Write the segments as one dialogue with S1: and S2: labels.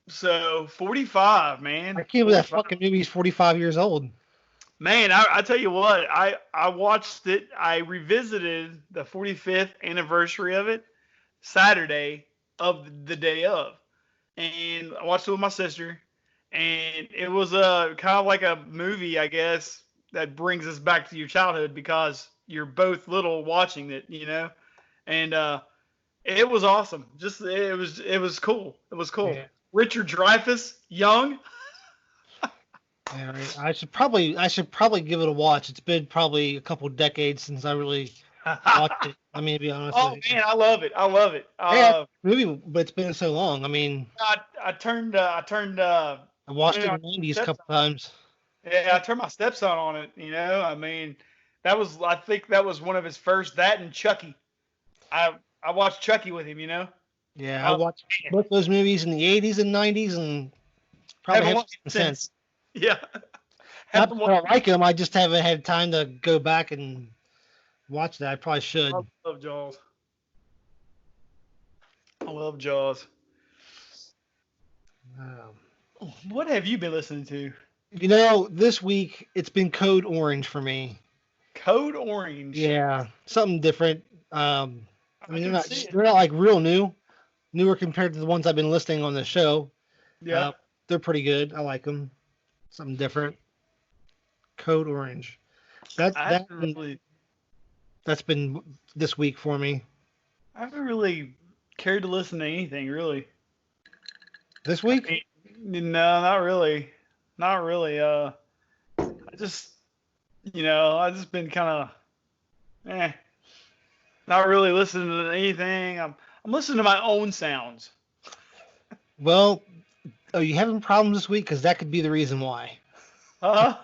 S1: So 45,
S2: I
S1: man.
S2: can't believe that
S1: 45.
S2: fucking movie's 45 years old.
S1: Man, I tell you what, I watched it. I revisited the 45th anniversary of it Saturday of the day of, and I watched it with my sister, and it was a kind of like a movie, I guess, that brings us back to your childhood because you're both little watching it, and it was awesome. Just it was cool. It was cool.
S2: Yeah.
S1: Richard Dreyfuss, young.
S2: Yeah, right. I should probably give it a watch. It's been probably a couple decades since I really watched it. I mean, to be honest with
S1: Oh
S2: you.
S1: man, I love it. I love it.
S2: Yeah, movie, but it's been so long. I mean, I watched
S1: you
S2: it
S1: know,
S2: in the 90s a
S1: stepson.
S2: couple times.
S1: Yeah, I turned my stepson on it. I mean, I think that was one of his first. That and Chucky. I watched Chucky with him.
S2: Yeah, I
S1: Oh
S2: watched
S1: man,
S2: both those movies in the 80s and 90s, and probably
S1: haven't
S2: haven't
S1: watched
S2: seen them
S1: it
S2: since.
S1: since. Yeah,
S2: Not
S1: haven't
S2: that I
S1: watched.
S2: don't like them, I just haven't had time to go back and watch that. I probably
S1: I
S2: should.
S1: love Jaws. I love Jaws.
S2: Um,
S1: What have you been listening to?
S2: this week it's been Code Orange for me.
S1: Code Orange.
S2: Yeah, something different. I
S1: I
S2: mean, they're
S1: can
S2: not
S1: see it.
S2: they're not like real new, newer compared to the ones I've been listing on the show.
S1: Yeah,
S2: Uh, they're pretty good. I like them. Something different. Code Orange. That
S1: I
S2: that
S1: haven't really,
S2: that's been this week for me.
S1: I haven't really cared to listen to anything really.
S2: This
S1: I
S2: week?
S1: mean, no, not really, not really. I just, I just been kind of, not really listening to anything. I'm listening to my own sounds.
S2: Well, are you having problems this week? Because that could be the reason why.
S1: Huh?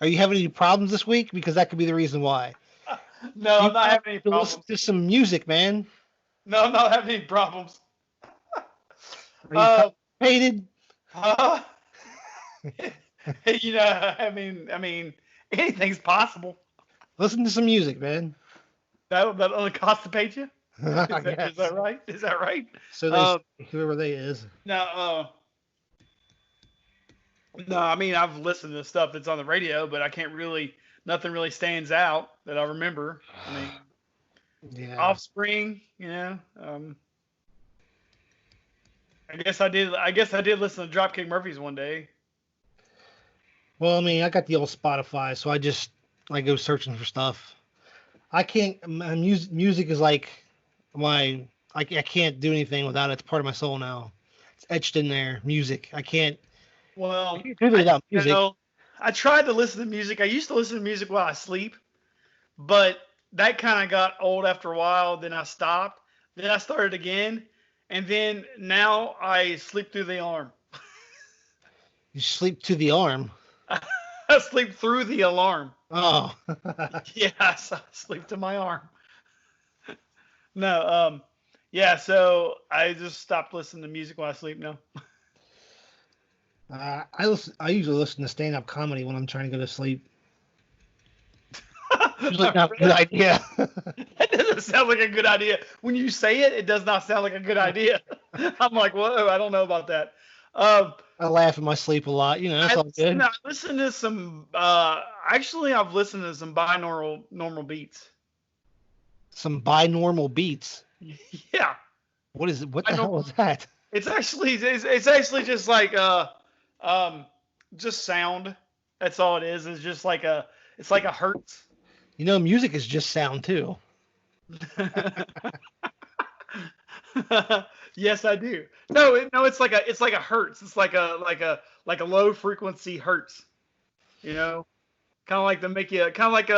S2: Are you having any problems this week? Because that could be the reason why.
S1: No,
S2: You
S1: I'm not
S2: have
S1: having any
S2: to listen
S1: problems.
S2: to some music, man.
S1: No, I'm not having any problems.
S2: Are you
S1: Uh,
S2: constipated?
S1: huh? I mean, anything's possible.
S2: Listen to some music, man.
S1: That only constipate you.
S2: I
S1: Is
S2: guess.
S1: that right? Is that right?
S2: So they,
S1: Uh,
S2: whoever they is.
S1: no, no. I mean, I've listened to stuff that's on the radio, but I can't really. Nothing really stands out that I remember. I mean,
S2: Yeah.
S1: Offspring. I guess I did listen to Dropkick Murphys one day.
S2: Well, I mean, I got the old Spotify, so I go searching for stuff. I can't. My music is like my. I can't do anything without it. It's part of my soul now. It's etched in there. Music. I
S1: Well,
S2: can't do it
S1: I
S2: without
S1: you
S2: music.
S1: know I tried to listen to music. I used to listen to music while I sleep, but that kind of got old after a while. Then I stopped. Then I started again, and then now I sleep through the alarm.
S2: You sleep to the arm.
S1: I sleep through the alarm.
S2: Oh.
S1: Yes, I sleep to my arm. No, yeah. So I just stopped listening to music while I sleep now.
S2: I usually listen to stand up comedy when I'm trying to go to sleep. Usually not a good
S1: Really?
S2: idea.
S1: That doesn't sound like a good idea. When you say it, it does not sound like a good idea. I'm like, whoa, I don't know about that. Um,
S2: I laugh in my sleep a lot. It's
S1: I
S2: all
S1: listen,
S2: good.
S1: I listen to some. Actually, I've listened to some binaural normal beats.
S2: Some binormal beats.
S1: Yeah,
S2: What is it? What the hell
S1: binaural.
S2: is that?
S1: It's actually just like um, just sound. That's all it is. It's just like it's like a hertz.
S2: Music is just sound too.
S1: Yes, I do. No, no, it's like a hertz. It's like a low frequency hertz. You know, kind of like to make you kind of like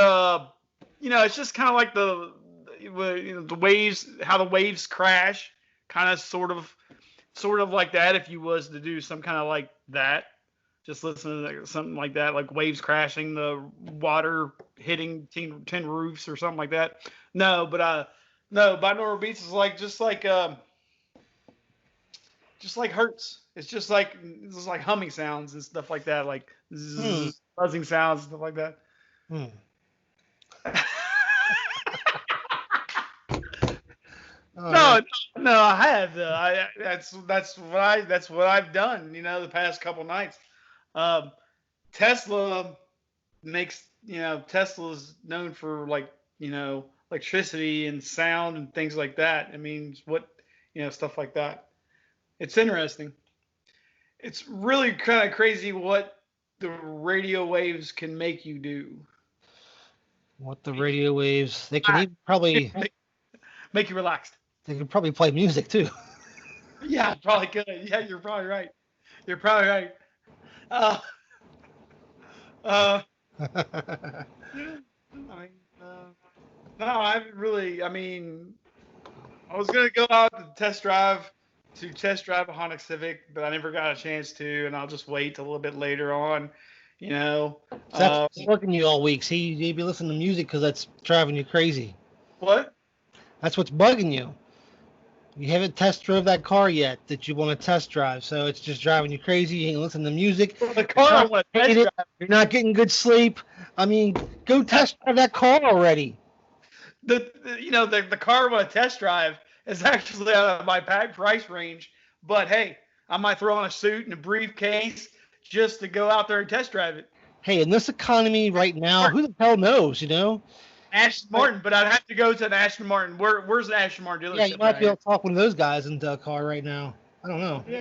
S1: it's just kind of like the waves, how the waves crash, kind of sort of like that. If you was to do some kind of like that, just listen to something like that, like waves crashing, the water hitting tin roofs or something like that. No, but no, binaural beats is like just like hertz. It's just like humming sounds and stuff like that, like
S2: Hmm.
S1: zzz, buzzing sounds and stuff like that.
S2: Hmm.
S1: No,
S2: Uh,
S1: no, No, I have. That's what I've done. The past couple nights. Um, Tesla makes Tesla's known for electricity and sound and things like that. I mean, stuff like that. It's interesting. It's really kind of crazy what the radio waves can make you do.
S2: What the radio waves? They can
S1: Ah,
S2: even probably
S1: make you relaxed.
S2: they can probably play music too.
S1: Yeah, probably could. Yeah, you're probably right. You're probably right. Uh, uh, yeah. I mean, no, I haven't really. I mean, I was gonna go out to test drive a Honda Civic, but I never got a chance to, and I'll just wait till a little bit later on. You know,
S2: So that's what's working you all week. See, you be listening to music because that's driving you crazy.
S1: what?
S2: That's what's bugging you. You haven't test drove that car yet that you want to test drive, so it's just driving you crazy. You ain't listening to music.
S1: Well, the car I want to test drive.
S2: You're not getting good sleep. I mean, go test drive that car already.
S1: The car I want to test drive is actually out of my price range, but hey, I might throw on a suit and a briefcase just to go out there and test drive it.
S2: Hey, in this economy right now, who the hell knows,
S1: Aston Martin, but I'd have to go to an Aston Martin. Where's the Aston Martin dealership?
S2: Yeah, you might be able to talk one of those guys into a car right now. I don't know.
S1: Yeah,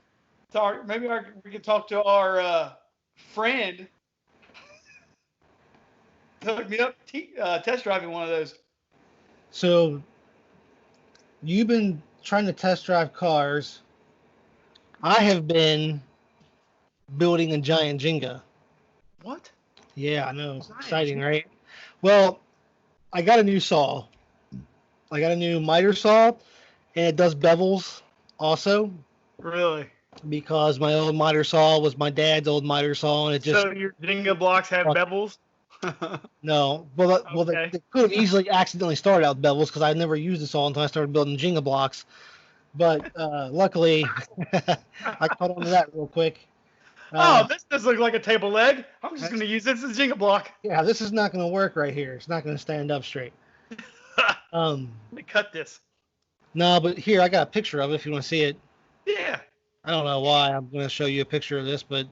S1: maybe we can talk to our friend. Hook me up test driving one of those.
S2: So, you've been trying to test drive cars. I have been building a giant Jenga.
S1: What?
S2: Yeah, I know. Exciting, right? Well, I got a new saw. I got a new miter saw, and it does bevels also.
S1: Really?
S2: Because my old miter saw was my dad's old miter saw, and it just...
S1: So your Jenga blocks have bevels?
S2: No. Well, they could have easily accidentally started out with bevels because I never used the saw until I started building Jenga blocks. But luckily, I caught on to that real quick.
S1: This does look like a table leg. I'm just going to use this as a Jenga block.
S2: Yeah, this is not going to work right here. It's not going to stand up straight.
S1: Let me cut this.
S2: No, but here, I got a picture of it if you want to see it.
S1: Yeah.
S2: I don't know why I'm going to show you a picture of this, but...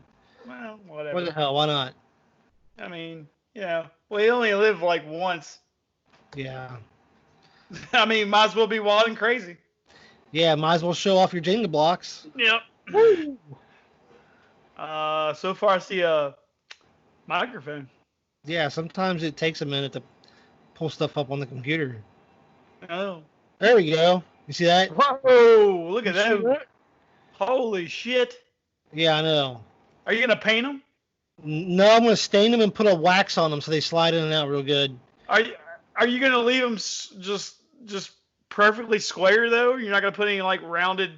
S1: Well, whatever.
S2: What the hell? Why not?
S1: I mean, well, you only live like once.
S2: Yeah.
S1: I mean, might as well be wild and crazy.
S2: Yeah, might as well show off your Jenga blocks.
S1: Yep.
S2: Woo!
S1: So far I see a microphone.
S2: Yeah, sometimes it takes a minute to pull stuff up on the computer.
S1: Oh.
S2: There we go. You see that?
S1: Whoa! Look at that. Holy shit.
S2: Yeah, I know.
S1: Are you going to paint them?
S2: No, I'm going to stain them and put a wax on them so they slide in and out real good.
S1: Are you going to leave them just perfectly square, though? You're not going to put any, like, rounded...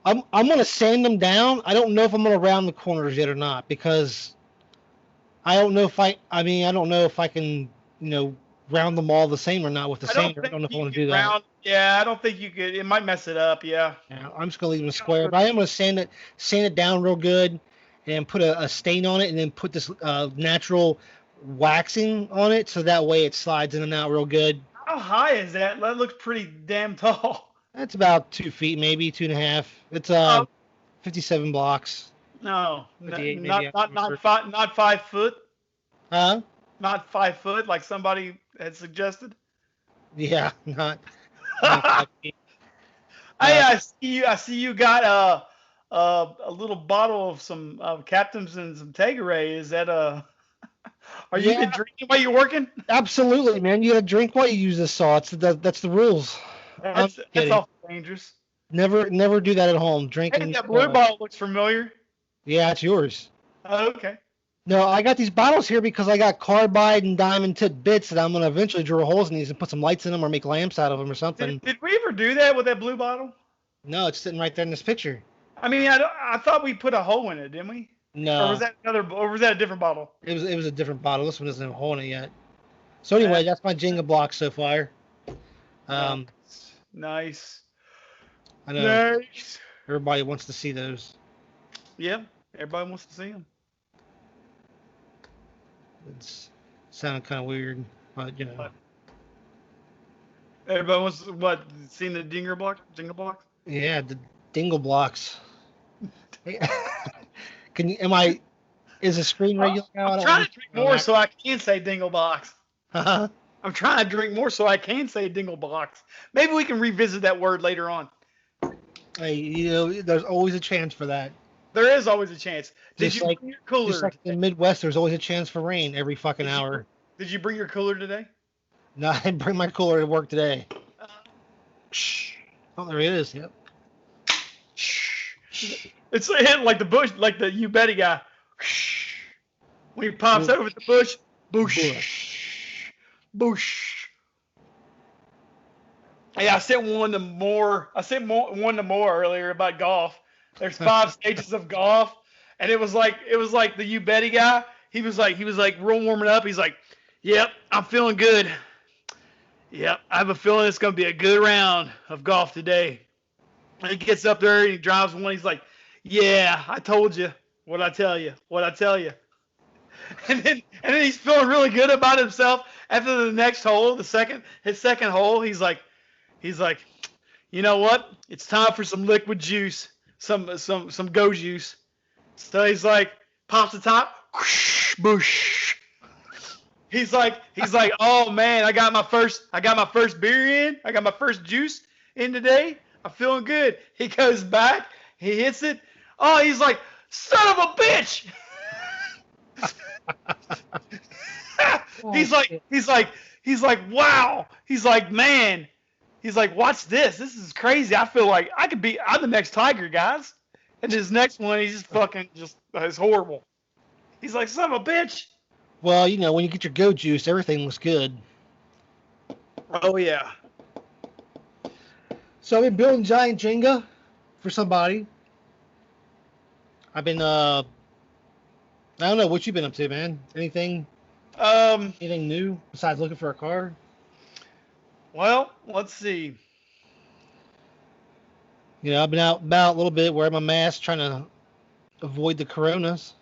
S2: I'm going to sand them down. I don't know if I'm going to round the corners yet or not because I don't know if I don't know if I can, round them all the same or not with the sander. I don't know if I want to do that.
S1: Yeah, I don't think you could. It might mess it up, yeah.
S2: Yeah, I'm just going to leave them square, but I am going to sand it down real good and put a stain on it and then put this natural waxing on it so that way it slides in and out real good.
S1: How high is that? That looks pretty damn tall.
S2: That's about 2 feet, maybe 2.5. It's 57 blocks.
S1: No,
S2: 58
S1: not 5 foot.
S2: Huh?
S1: Not 5 foot, like somebody had suggested.
S2: Yeah, not 5 feet.
S1: I see you got a little bottle of some Captain's and some Tanqueray. Is that Are you even drinking while you're working?
S2: Absolutely, man. You gotta drink while you use this saw. That's the rules.
S1: That's awful dangerous.
S2: Never do that at home. Drinking.
S1: Hey, that blue bottle looks familiar.
S2: Yeah, it's yours.
S1: Oh, okay.
S2: No, I got these bottles here because I got carbide and diamond tip bits that I'm gonna eventually drill holes in these and put some lights in them or make lamps out of them or something.
S1: Did we ever do that with that blue bottle?
S2: No, it's sitting right there in this picture.
S1: I mean, I thought we put a hole in it, didn't we?
S2: No.
S1: Or was that a different bottle?
S2: It was a different bottle. This one doesn't have a hole in it yet. So anyway, that's my Jenga block so far.
S1: Nice.
S2: I know.
S1: Nice.
S2: Everybody wants to see those.
S1: Yeah, everybody wants to see them.
S2: It's sounded kind of weird, but
S1: Everybody wants what? Seen the dinger block? Jingle blocks?
S2: Yeah, the dingle blocks. Can you? Am I? Is the screen
S1: I'm
S2: regular now? I
S1: I'm
S2: don't
S1: trying to
S2: understand
S1: drink
S2: on
S1: more
S2: that.
S1: so I can say dingle box.
S2: Huh?
S1: I'm trying to drink more so I can say dingle box. Maybe we can revisit that word later on.
S2: Hey, there's always a chance for that.
S1: There is always a chance. Did
S2: Just
S1: you
S2: like,
S1: bring your
S2: just
S1: cooler
S2: like in
S1: today?
S2: the Midwest, there's always a chance for rain every fucking
S1: Did you
S2: hour.
S1: did you bring your cooler today?
S2: No, I didn't bring my cooler to work today.
S1: Uh,
S2: Oh, there it is. Yep.
S1: it's hitting like the bush, like the you betty guy. When he pops over the bush, boosh, boosh. Yeah, I sent one to more. I sent one to more earlier about golf. There's 5 stages of golf, and it was like the you betty guy. He was like real warming up. He's like, "Yep, I'm feeling good. Yep, I have a feeling it's gonna be a good round of golf today." And he gets up there and he drives one. He's like, "Yeah, I told you. What I tell you? What I tell you?" And then he's feeling really good about himself after the next hole, his second hole. He's like, you know what? It's time for some liquid juice, some go juice. So he's like, pops the top, whoosh, boosh. He's like, oh man, I got my first beer in. I got my first juice in today. I'm feeling good. He goes back, he hits it. Oh, he's like, son of a bitch. he's like,
S2: shit.
S1: he's like, wow. He's like, man. He's like, watch this. This is crazy. I feel like I'm the next Tiger, guys. And his next one, he's just fucking it's horrible. He's like, son of a bitch.
S2: Well, when you get your go juice, everything looks good.
S1: Oh yeah.
S2: So I've been building giant Jenga for somebody. I've been I don't know what you've been up to, man. Anything
S1: Um.
S2: new besides looking for a car?
S1: Well, let's see.
S2: I've been out about a little bit, wearing my mask, trying to avoid the coronas.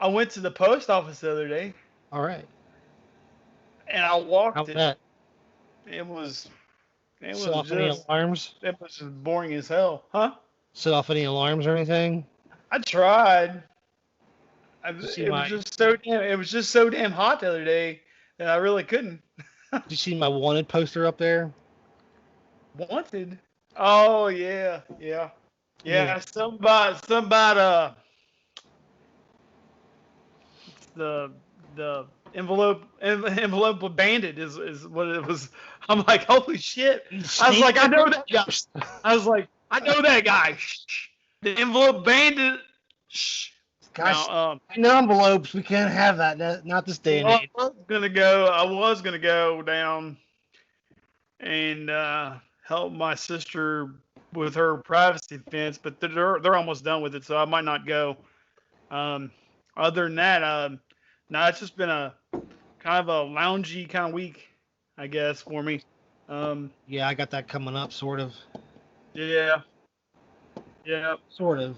S1: I went to the post office the other day,
S2: All right.
S1: and I walked
S2: How's
S1: it.
S2: that?
S1: It was. It
S2: Set
S1: was
S2: off any
S1: just.
S2: alarms?
S1: It was just boring as hell, huh?
S2: Set off any alarms or anything?
S1: I tried.
S2: See
S1: It was
S2: my
S1: just so damn. It was just so damn hot the other day that I really couldn't.
S2: Did you see my wanted poster up there?
S1: Wanted. Oh yeah, yeah,
S2: Yeah.
S1: yeah. Somebody. The envelope bandit is what it was. I'm like, holy shit. I was like, I know that guy. I was like, I know that guy. The envelope bandit.
S2: Gosh,
S1: Now,
S2: no envelopes. We can't have that. Not this day and
S1: well,
S2: age.
S1: I was gonna go down and help my sister with her privacy fence, but they're almost done with it, so I might not go. Other than that, no, it's just been a kind of a loungy kind of week, I guess, for me.
S2: Yeah, I got that coming up, sort of.
S1: Yeah, yeah.
S2: Sort of.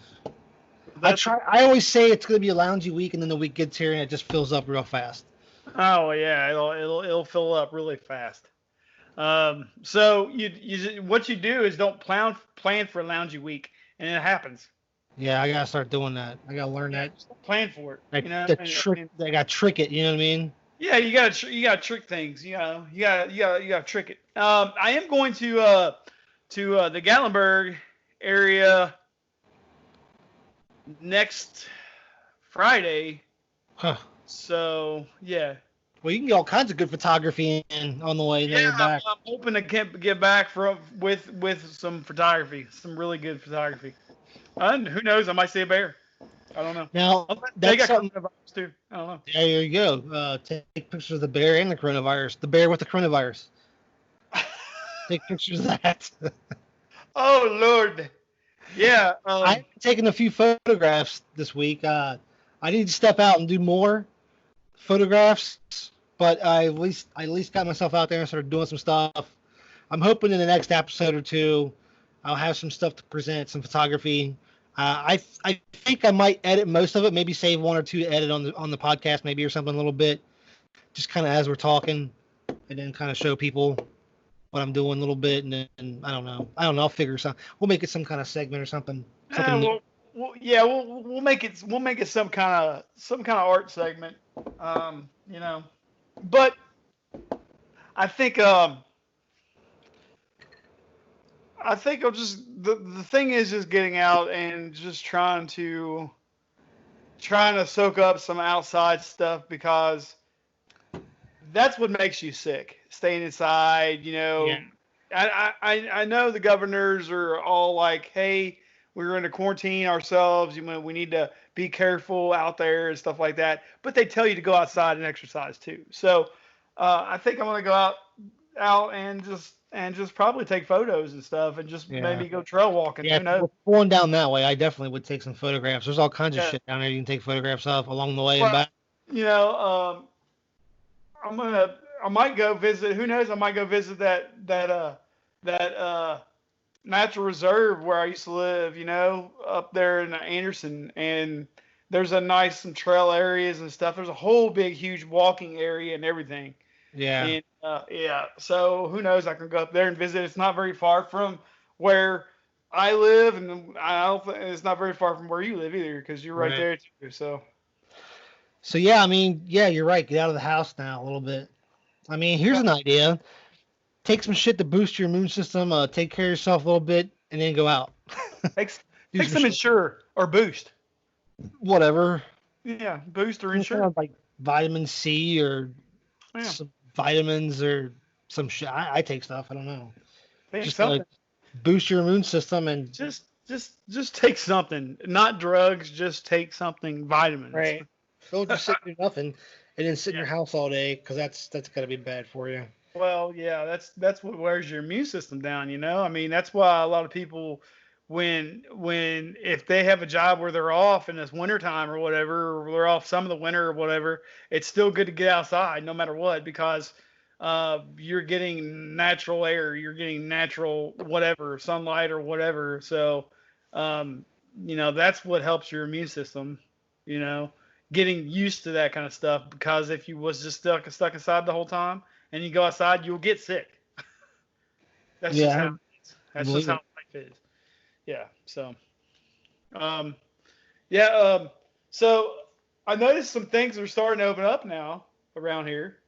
S1: That's,
S2: I always say it's gonna be a loungy week, and then the week gets here and it just fills up real fast.
S1: oh yeah, it'll fill up really fast. So what you do is don't plan for a loungy week, and it happens.
S2: Yeah, I gotta start doing that. I gotta learn
S1: Yeah,
S2: that.
S1: just plan for it.
S2: Like
S1: You know,
S2: the trick. I gotta trick it. You know what I mean?
S1: yeah, you gotta trick things. You gotta trick it. I am going to the Gatlinburg area next Friday.
S2: Huh.
S1: So yeah.
S2: Well, you can get all kinds of good photography in on the way there
S1: Yeah,
S2: back.
S1: I'm hoping to get back with some photography, some really good photography. And who knows? I might see a bear. I don't know.
S2: Now,
S1: They
S2: that's
S1: got
S2: something.
S1: coronavirus too. I don't know.
S2: There you go. Take pictures of the bear and the coronavirus. The bear with the coronavirus. Take pictures of that.
S1: Oh Lord. Yeah.
S2: I've taken a few photographs this week. I need to step out and do more photographs, but I at least got myself out there and started doing some stuff. I'm hoping in the next episode or two, I'll have some stuff to present, some photography. I think I might edit most of it, maybe save one or two to edit on the podcast, maybe, or something a little bit, just kind of as we're talking, and then kind of show people what I'm doing a little bit, and then I don't know. I'll figure something. We'll make it some kind of segment or something. Something new.
S1: We'll make it some kind of art segment. You know, but I think I'll just the thing is just getting out and just trying to soak up some outside stuff because that's what makes you sick. Staying inside, you know.
S2: Yeah.
S1: I know the governors are all like, hey, we're going to quarantine ourselves. We need to be careful out there and stuff like that. But they tell you to go outside and exercise too. So I think I'm going to go out and just probably take photos and stuff and just
S2: Yeah.
S1: maybe go trail walking.
S2: Yeah,
S1: Who
S2: if
S1: knows?
S2: we're going down that way, I definitely would take some photographs. There's all kinds of
S1: Yeah.
S2: shit down there you can take photographs of along the way and
S1: Well,
S2: back.
S1: you know, I might go visit. Who knows? I might go visit that natural reserve where I used to live. You know, up there in Anderson, and there's a nice some trail areas and stuff. There's a whole big, huge walking area and everything.
S2: Yeah.
S1: And yeah, so who knows? I can go up there and visit. It's not very far from where I live, and I don't think it's not very far from where you live either, because you're right
S2: Right.
S1: there too. So
S2: So yeah, I mean, yeah, you're right. Get out of the house now a little bit. I mean, here's
S1: yeah,
S2: an idea. Take some shit to boost your immune system. Take care of yourself a little bit, and then go out.
S1: take
S2: Do
S1: take
S2: some
S1: some
S2: shit.
S1: Ensure or Boost.
S2: Whatever.
S1: Yeah, Boost or
S2: Some kind
S1: Ensure.
S2: of like vitamin C or
S1: Yeah,
S2: some vitamins or some shit. I take stuff. I don't know.
S1: take
S2: Just to
S1: something.
S2: boost your immune system and
S1: Just take something. Not drugs. Just take something. Vitamins.
S2: right. Don't just sit and do nothing and then sit in
S1: Yeah.
S2: your house all day because that's gotta be bad for you.
S1: Well, yeah, that's what wears your immune system down, you know? I mean, that's why a lot of people when if they have a job where they're off in this wintertime or whatever, or they're off some of the winter or whatever, it's still good to get outside no matter what because you're getting natural air, you're getting natural whatever, sunlight or whatever. So, um, you know, that's what helps your immune system, you know, getting used to that kind of stuff because if you was just stuck inside the whole time, and you go outside, you'll get sick. That's just
S2: Yeah,
S1: how it is.
S2: I
S1: That's just
S2: believe
S1: how
S2: it.
S1: life is. Yeah. So, um, yeah. So I noticed some things are starting to open up now around here.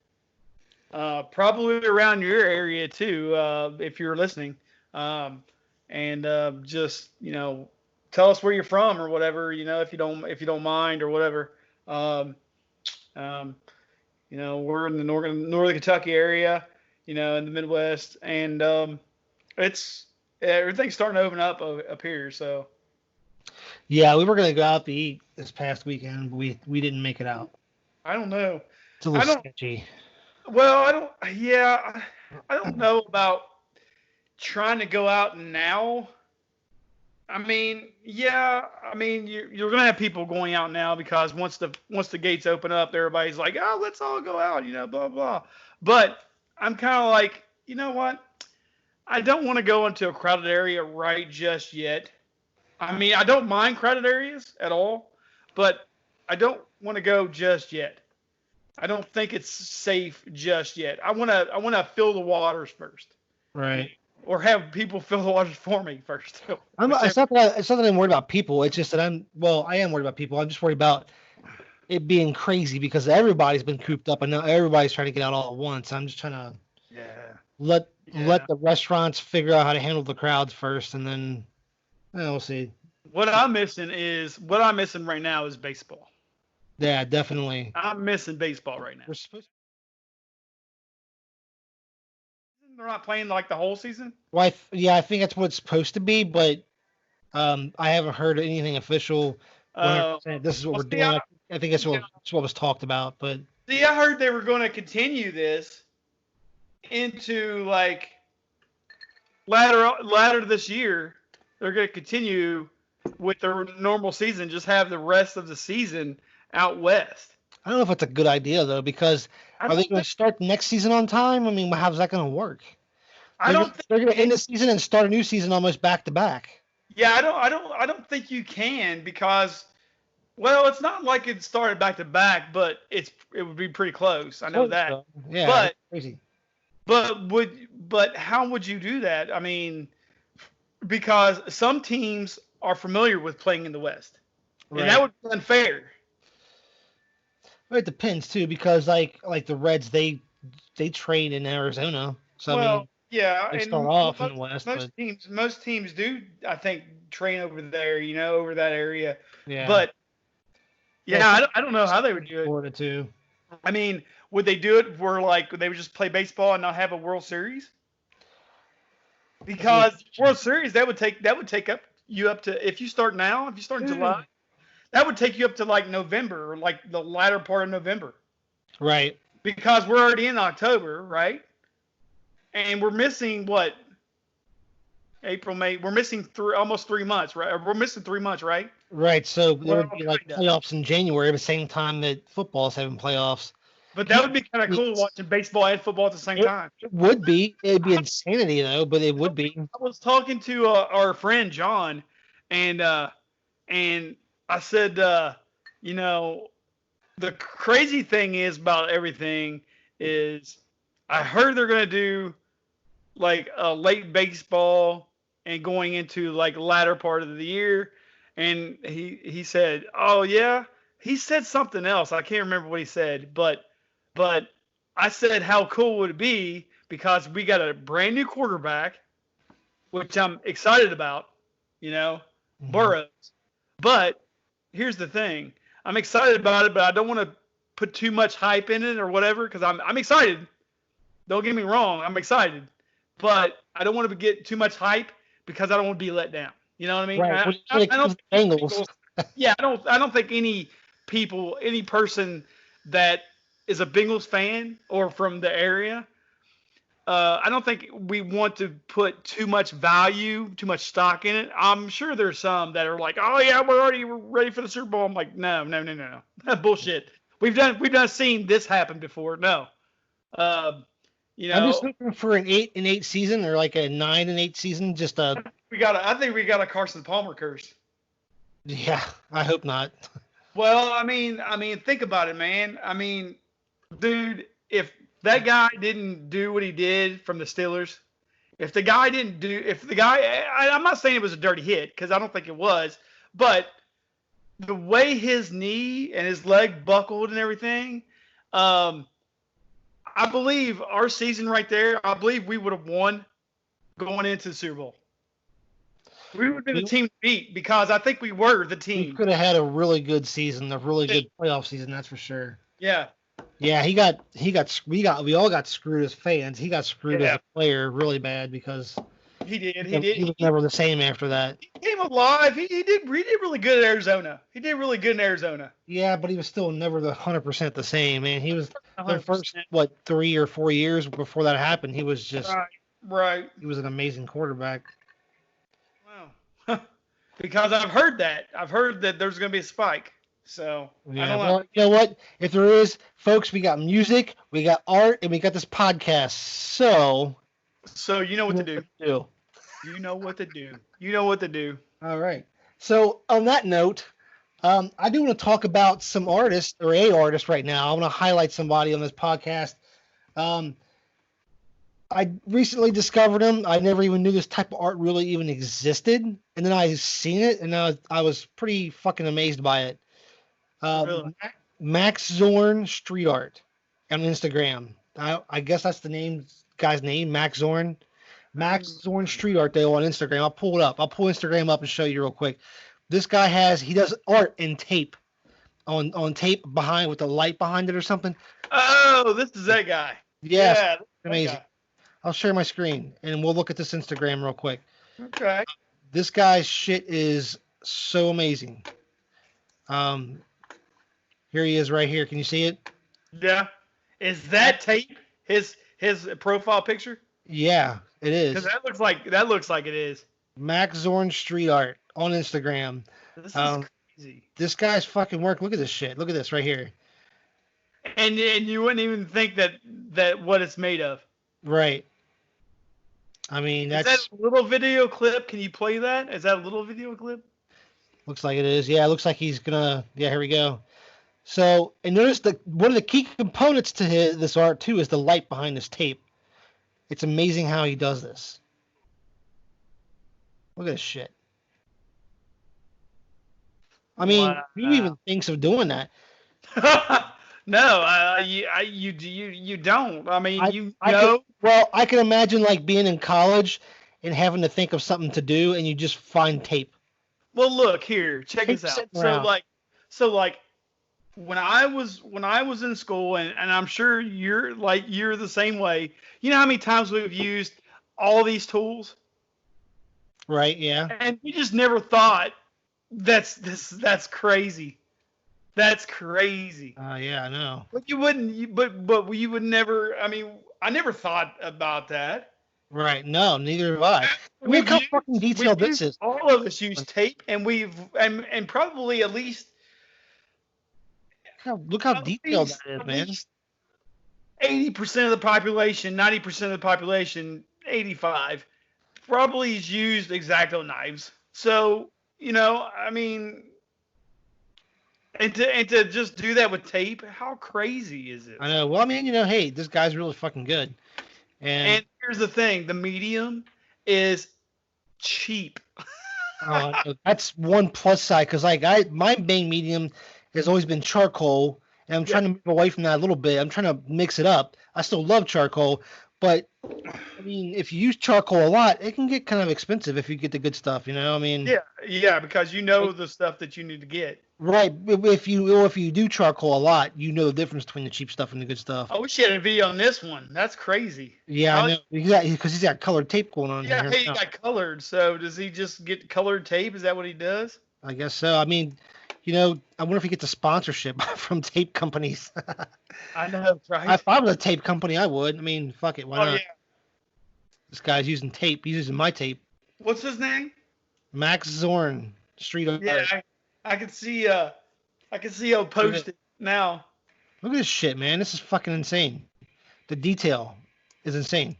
S1: Probably around your area too, if you're listening. Um, and just tell us where you're from or whatever. You know, if you don't mind or whatever. Um, um, we're in the northern Kentucky area, in the Midwest, and it's everything's starting to open up up here. So
S2: Yeah, we were gonna go out to eat this past weekend, but we didn't make it out.
S1: I don't know.
S2: It's a little
S1: I don't.
S2: sketchy.
S1: Well, I don't. Yeah, I don't know about trying to go out now. I mean, yeah. I mean, you're gonna have people going out now because once the gates open up, everybody's like, oh, let's all go out, blah blah. But I'm kind of like, you know what? I don't want to go into a crowded area right just yet. I mean, I don't mind crowded areas at all, but I don't want to go just yet. I don't think it's safe just yet. I want to fill the waters first,
S2: Right.
S1: or have people fill the waters for me first.
S2: It's
S1: Whichever.
S2: not that it's not that I'm worried about people. It's just that I am worried about people. I'm just worried about it being crazy because everybody's been cooped up and now everybody's trying to get out all at once. I'm just trying to
S1: Yeah.
S2: let
S1: Yeah.
S2: the restaurants figure out how to handle the crowds first, and then we'll see.
S1: What I'm missing right now is baseball.
S2: Yeah, definitely.
S1: I'm missing baseball right now.
S2: We're supposed.
S1: They're not playing like the whole season.
S2: Well, yeah, I think that's what it's supposed to be, but I haven't heard anything official.
S1: Uh,
S2: 100%. This is what
S1: well,
S2: we're doing. I think that's what was talked about, but
S1: I heard they were going to continue this into like latter this year. They're going to continue with their normal season. Just have the rest of the season out west.
S2: I don't know if it's a good idea though, because
S1: I
S2: are they
S1: don't
S2: going
S1: think.
S2: to start the next season on time? I mean, how's that going to work?
S1: I don't think.
S2: They're going to end the season and start a new season almost back to back.
S1: Yeah, I don't think you can because well, it's not like it started back to back, but it would be pretty close. I know
S2: Close,
S1: that.
S2: though. Yeah,
S1: But
S2: it's crazy.
S1: But how would you do that? I mean, because some teams are familiar with playing in the West, and that
S2: Right.
S1: would be unfair.
S2: But it depends too, because like the Reds, they train in Arizona, so I
S1: Well,
S2: mean
S1: yeah,
S2: they start
S1: and
S2: off in the
S1: most
S2: West, but
S1: most teams do, I think, train over there, over that area.
S2: yeah.
S1: But
S2: Well,
S1: yeah, I don't know how they would do it.
S2: Florida too.
S1: I mean, would they do it where like they would just play baseball and not have a World Series?
S2: That's a good
S1: Because
S2: question.
S1: World Series that would take up to, if you start now, if you start in July, that would take you up to like November, or like the latter part of November,
S2: Right.
S1: because we're already in October, right? And we're missing what, April, May. We're missing almost 3 months, right? We're missing 3 months, right?
S2: Right. So there
S1: Well,
S2: would be like
S1: kinda.
S2: playoffs in January at the same time that football's having playoffs.
S1: But
S2: Can
S1: that
S2: you
S1: would be kind of cool
S2: please-
S1: watching baseball and football at the same
S2: It,
S1: time.
S2: it would be. It'd be insanity though, but it would be.
S1: I was talking to our friend John, and and I said, you know, the crazy thing is about everything is I heard they're gonna do like a late baseball and going into like latter part of the year, and he said, oh yeah, he said something else. I can't remember what he said, but I said, how cool would it be, because we got a brand new quarterback, which I'm excited about, you know,
S2: Mhm.
S1: Burrows. But here's the thing. I'm excited about it, but I don't want to put too much hype in it or whatever, because I'm excited. Don't get me wrong, I'm excited, but I don't want to get too much hype because I don't want to be let down. You know what I mean?
S2: Right.
S1: I,
S2: When
S1: I,
S2: it
S1: I don't
S2: comes to
S1: think
S2: Bengals,
S1: Bengals. Yeah, I don't think any person that is a Bengals fan or from the area, I don't think we want to put too much value, too much stock in it. I'm sure there's some that are like, oh yeah, we're already ready for the Super Bowl. I'm like, no, no, no, no, no, bullshit. We've done seen this happen before. No, uh, you
S2: I'm just
S1: know,
S2: looking for an 8-8 season or like a 9-8 season. Just a
S1: I think we got a Carson Palmer curse.
S2: yeah. I hope not.
S1: Well, I mean, think about it, man. I mean, dude, if that guy didn't do what he did from the Steelers, if the guy, I'm not saying it was a dirty hit, because I don't think it was, but the way his knee and his leg buckled and everything, um, I believe our season right there, I believe we would have won going into the Super Bowl. We would have been the
S2: We
S1: team to beat, because I think we were the
S2: we
S1: team.
S2: could have had a really good season, a really good playoff season. That's for sure.
S1: Yeah,
S2: Yeah, we all got screwed as fans. He got screwed as
S1: yeah,
S2: a player really bad because
S1: he did. He
S2: he
S1: did.
S2: was never the same after that.
S1: He came alive. He did really good at Arizona. He did really good in Arizona.
S2: Yeah, but he was still never the 100% the same, man. He was the first
S1: 100%.
S2: 3 or 4 years before that happened. He was just
S1: Right. Right.
S2: he was an amazing quarterback.
S1: Wow. Because I've heard that. I've heard that there's going to be a spike. So I
S2: Yeah,
S1: don't know.
S2: well, you know what? If there is, folks, we got music, we got art, and we got this podcast. So,
S1: So you know what to do.
S2: do.
S1: You know what to do. You know what to do.
S2: All right. So, on that note, I do want to talk about some artists or a artist right now. I want to highlight somebody on this podcast. Um, I recently discovered him. I never even knew this type of art really even existed, and then I seen it, and I was pretty fucking amazed by it.
S1: Really.
S2: Max Zorn Street Art on Instagram. I guess that's the guy's name, Max Zorn. Max Zorn Street Art though on Instagram. I'll pull it up. I'll pull Instagram up and show you real quick. This guy he does art in tape, on tape behind with the light behind it or something.
S1: Oh, this is that guy.
S2: Yes,
S1: Yeah.
S2: amazing. I'll share my screen and we'll look at this Instagram real quick.
S1: Okay.
S2: This guy's shit is so amazing. Here he is right here. Can you see it?
S1: Yeah. Is that tape his profile picture?
S2: Yeah, it
S1: Because
S2: is.
S1: that looks like it is.
S2: Max Zorn Street Art on Instagram.
S1: This is
S2: Um,
S1: crazy.
S2: This guy's fucking work. Look at this shit. Look at this right here.
S1: And you wouldn't even think that what it's made of.
S2: Right. I mean,
S1: Is that a little video clip? Can you play that? Is that a little video clip?
S2: looks like it is. Yeah, it looks like he's gonna. Yeah, here we go. So, and notice one of the key components to this art too is the light behind this tape. It's amazing how he does this. Look at this shit. I mean, who
S1: Wow.
S2: even thinks of doing that?
S1: No, you don't. I mean,
S2: I could, well, I can imagine like being in college and having to think of something to do, and you just find tape.
S1: Well, look here, check
S2: Tape
S1: this out.
S2: sitting around.
S1: So like when I was in school, and I'm sure you're the same way. You know how many times we've used all these tools,
S2: Right? Yeah.
S1: and we just never thought that's crazy. That's crazy.
S2: Yeah, I know.
S1: But you wouldn't. But you would never. I mean, I never thought about that.
S2: Right? No, neither have I. Look
S1: We've
S2: how
S1: used,
S2: fucking detailed this is.
S1: all of us use tape, and probably
S2: Look how
S1: at
S2: detailed
S1: least
S2: that is,
S1: at
S2: man.
S1: least 80% of the population, 90% of the population, 85 probably is used X-Acto knives. So I mean, and to just do that with tape, how crazy is it?
S2: I know. Well, I mean, hey, this guy's really fucking good. And
S1: And here's the thing: the medium is cheap.
S2: that's one plus side because like my main medium has always been charcoal, and I'm
S1: Yeah.
S2: trying to move away from that a little bit. I'm trying to mix it up. I still love charcoal, but I mean, if you use charcoal a lot, it can get kind of expensive if you get the good stuff. I mean,
S1: Yeah, because you know the stuff that you need to get.
S2: right? If you do charcoal a lot, you know the difference between the cheap stuff and the good stuff.
S1: I wish you had a video on this one. That's crazy.
S2: Yeah, I know. Because he's got colored tape going on
S1: Yeah,
S2: here.
S1: hey, he got colored. So does he just get colored tape? Is that what he does?
S2: I guess so. I mean, I wonder if he gets a sponsorship from tape companies.
S1: I know, right?
S2: If I was a tape company, I would. I mean, fuck it, why not?
S1: Yeah.
S2: This guy's using tape. He's using my tape.
S1: What's his name?
S2: Max Zorn, Street Art.
S1: Yeah, I can see. I can see he'll post it now.
S2: Look at this shit, man. This is fucking insane. The detail is insane.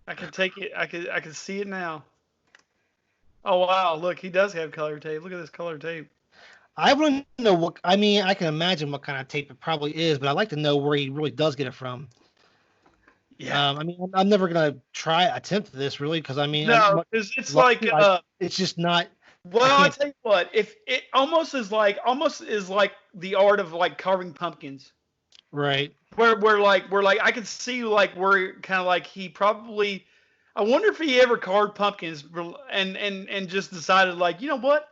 S1: I can take it. I can see it now. Oh wow! Look, he does have color tape. Look at this color tape.
S2: I wouldn't know what. I mean, I can imagine what kind of tape it probably is, but I'd like to know where he really does get it from.
S1: Yeah.
S2: I mean, I'm never gonna attempt this really, because I mean,
S1: No, it's like
S2: it's just not.
S1: Well, I'll tell you what. If it almost is like the art of like carving pumpkins.
S2: Right.
S1: Where I could see like where kind of like he probably. I wonder if he ever carved pumpkins and just decided like, you know what?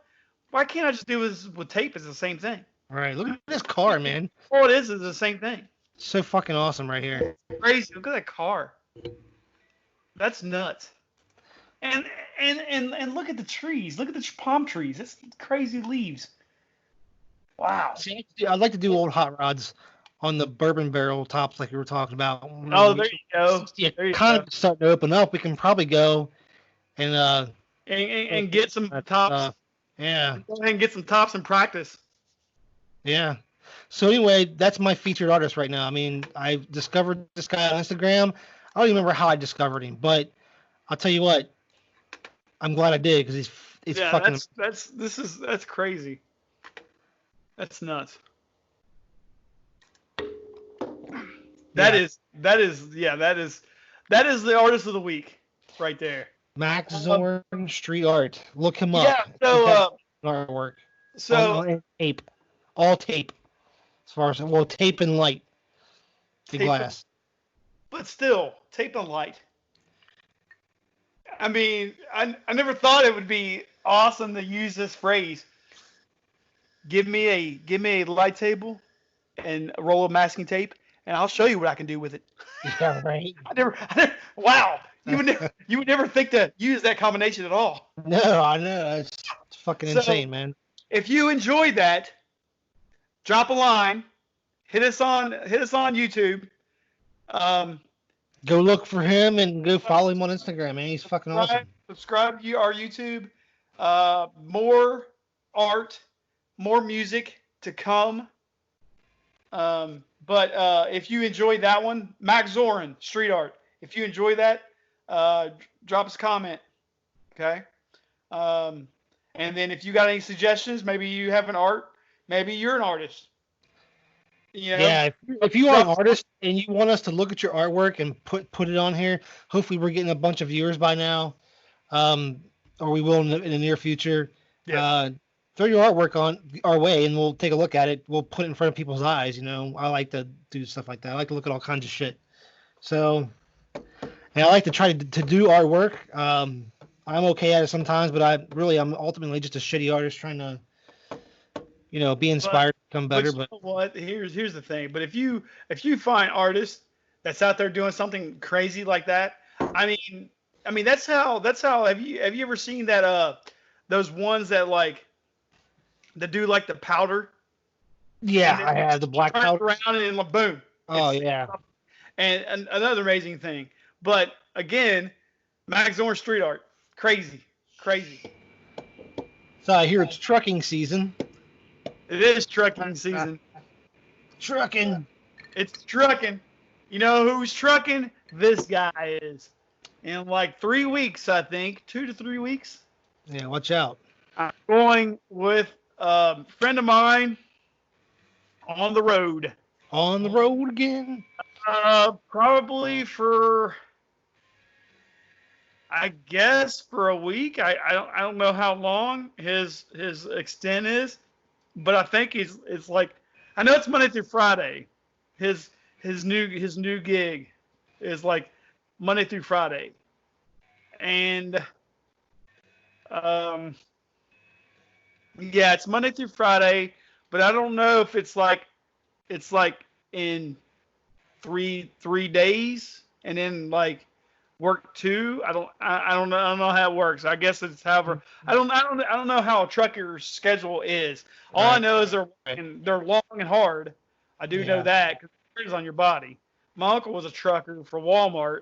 S1: Why can't I just do this with tape? It's the same thing.
S2: Right. Look at this car, man.
S1: All it is the same thing.
S2: So fucking awesome right here.
S1: Crazy. Look at that car. That's nuts. And look at the trees. Look at the palm trees. It's crazy leaves. Wow.
S2: See, I'd like to do old hot rods on the bourbon barrel tops like we were talking about.
S1: Oh, there you go.
S2: Yeah,
S1: there you
S2: kind
S1: go.
S2: of starting to open up. We can probably go and
S1: get some tops.
S2: Yeah.
S1: Go ahead and get some tops and practice.
S2: Yeah. So anyway, that's my featured artist right now. I mean, I discovered this guy on Instagram. I don't even remember how I discovered him, but I'll tell you what, I'm glad I did because it's fucking.
S1: That's crazy. That's nuts. That is the artist of the week right there.
S2: Max Zorn Street Art. Look him up.
S1: Yeah. So
S2: artwork.
S1: So
S2: tape, all tape. As far as tape and light. The glass.
S1: But still, tape and light. I mean, I never thought it would be awesome to use this phrase. Give me a light table and a roll of masking tape, and I'll show you what I can do with it.
S2: Yeah, right.
S1: Wow. You would never think to use that combination at all.
S2: No, I know. It's fucking insane, man.
S1: If you enjoyed that, drop a line. Hit us on YouTube.
S2: Go look for him and go follow him on Instagram, man. He's fucking awesome.
S1: Subscribe to our YouTube. More art, more music to come. But if you enjoyed that one, Max Zorn, Street Art. If you enjoy that, drop us a comment. Okay. And then if you got any suggestions, maybe you have an art, maybe you're an artist. You know,
S2: Yeah, if you are an artist and you want us to look at your artwork and put it on here, hopefully we're getting a bunch of viewers by now, um, or we will in the near future.
S1: yeah.
S2: Uh, throw your artwork on our way, and we'll take a look at it. We'll put it in front of people's eyes. You know, I like to do stuff like that. I like to look at all kinds of shit. So, and I like to try to do artwork. I'm okay at it sometimes, but I'm ultimately just a shitty artist trying to, be inspired to become
S1: But
S2: better.
S1: you
S2: But
S1: know what? Here's the thing. But if you find artists that's out there doing something crazy like that, I mean, that's how. Have you ever seen that those ones that like that do like the powder
S2: yeah,
S1: and then
S2: I have the black
S1: turn it
S2: powder.
S1: around and then like, boom,
S2: Oh
S1: it's
S2: yeah.
S1: and another amazing thing. But again, Max Zorn street art, crazy, crazy.
S2: So I hear it's trucking season.
S1: It is trucking season.
S2: Trucking.
S1: It's trucking. You know who's trucking? This guy is. In like 3 weeks, I think, 2 to 3 weeks,
S2: Yeah, watch out.
S1: I'm going with a friend of mine on the road.
S2: On the road again.
S1: Probably for, I guess, for a week. I don't know how long his extent is, but I think it's like, I know it's Monday through Friday. His his new gig is like Monday through Friday, and um, yeah, it's Monday through Friday, but I don't know if it's like in three days and then like work two. I don't know how it works. I guess it's however. I don't know how a trucker's schedule is. All I
S2: Right.
S1: know is
S2: Right.
S1: they're long and hard. I do know
S2: Yeah.
S1: that because it is on your body. My uncle was a trucker for Walmart,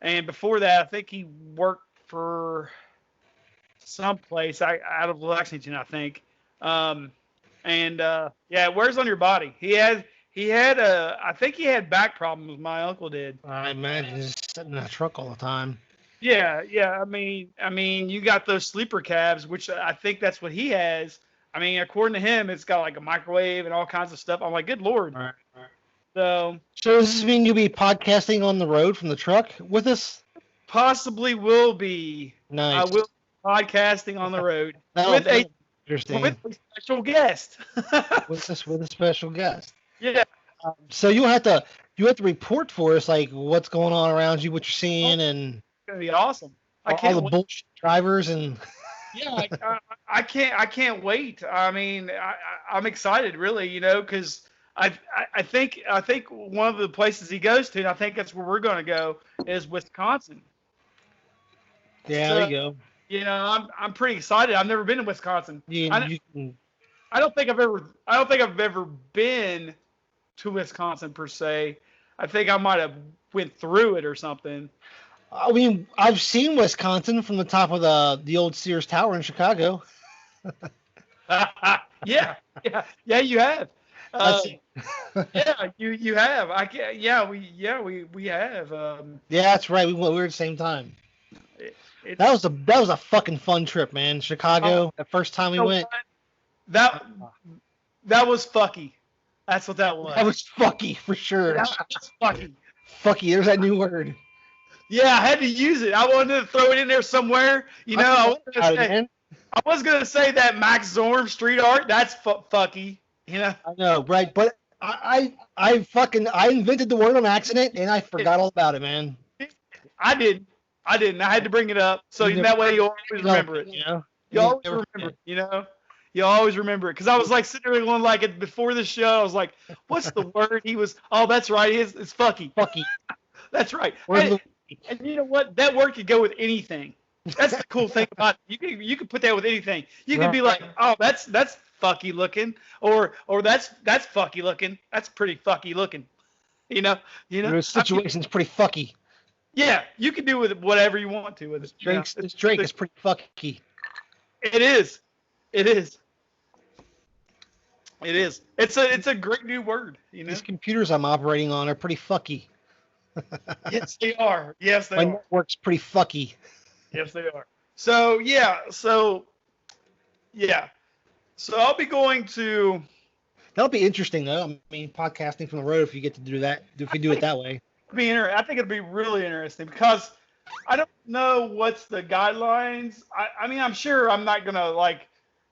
S1: and before that, I think he worked for someplace out of Lexington, I think. Um, and yeah, it wears on your body. I think he had back problems. My uncle did.
S2: I imagine just sitting in a truck all the time.
S1: Yeah, yeah. I mean, you got those sleeper cabs, which I think that's what he has. I mean, according to him, it's got like a microwave and all kinds of stuff. I'm like, good lord.
S2: All right. All right.
S1: So
S2: So does this mean you'll be podcasting on the road from the truck with us?
S1: possibly will be. I
S2: Nice.
S1: will be podcasting on the road
S2: That'll,
S1: with a
S2: that'll be
S1: with
S2: interesting.
S1: a special guest.
S2: With a special guest.
S1: Yeah.
S2: So you have to report for us like what's going on around you, what you're
S1: Oh,
S2: seeing,
S1: it's
S2: and
S1: gonna be awesome. I
S2: all
S1: can't
S2: the
S1: wait.
S2: bullshit drivers and
S1: Yeah, I can't wait. I mean, I'm excited, really, because I think one of the places he goes to, and I think that's where we're going to go, is Wisconsin.
S2: yeah, there
S1: So
S2: you go.
S1: I'm pretty excited. I've never been to Wisconsin.
S2: You,
S1: I
S2: you can,
S1: I don't think I've ever been to Wisconsin per se. I think I might have went through it or something.
S2: I mean, I've seen Wisconsin from the top of the old Sears Tower in Chicago.
S1: Yeah, yeah, yeah. You have.
S2: That's
S1: Um, Yeah, you have. I can we have.
S2: yeah, that's right. We were at the same time.
S1: It,
S2: That
S1: it's
S2: was a fucking fun trip, man.
S1: oh,
S2: Chicago, the first time we
S1: you know
S2: went.
S1: what? That was fucky. That's what that
S2: That
S1: was.
S2: was fucky for sure.
S1: That was fucky.
S2: Fucky, there's that new word.
S1: Yeah, I had to use it. I wanted to throw it in there somewhere.
S2: I
S1: I
S2: forgot
S1: was gonna
S2: about it,
S1: say
S2: man.
S1: I was gonna say that Max Zorn street art. That's fucky.
S2: I know, right? But I invented the word on accident and I forgot all about it, man.
S1: I didn't. I didn't. I had to bring it up so
S2: You never,
S1: that way you always remember it.
S2: you know.
S1: You
S2: You
S1: always
S2: never
S1: remember
S2: forget.
S1: it, You always remember it. Because I was like sitting there going like before the show, I was like, what's the word? Oh, that's right. It's fucky.
S2: Fucky.
S1: That's right.
S2: Where's
S1: And,
S2: the
S1: and you know what? That word could go with anything. That's the cool thing about it. You can put that with anything. You can be like,
S2: right?
S1: oh, that's fucky looking, or that's fucky looking. That's pretty fucky looking. You know,
S2: The situation's pretty fucky.
S1: yeah, you can do with it whatever you want to with it.
S2: This Drake is pretty fucky.
S1: It is. It is. It is. It's a great new word.
S2: These computers I'm operating on are pretty fucky.
S1: Yes, they are. Yes, they
S2: My
S1: are.
S2: network's pretty fucky.
S1: Yes, they are. So yeah. So I'll be going to.
S2: That'll be interesting though. I mean, podcasting from the road if you get to do that. If you do it that way.
S1: I think it'd be really interesting because I don't know what's the guidelines. I mean, I'm sure I'm not gonna like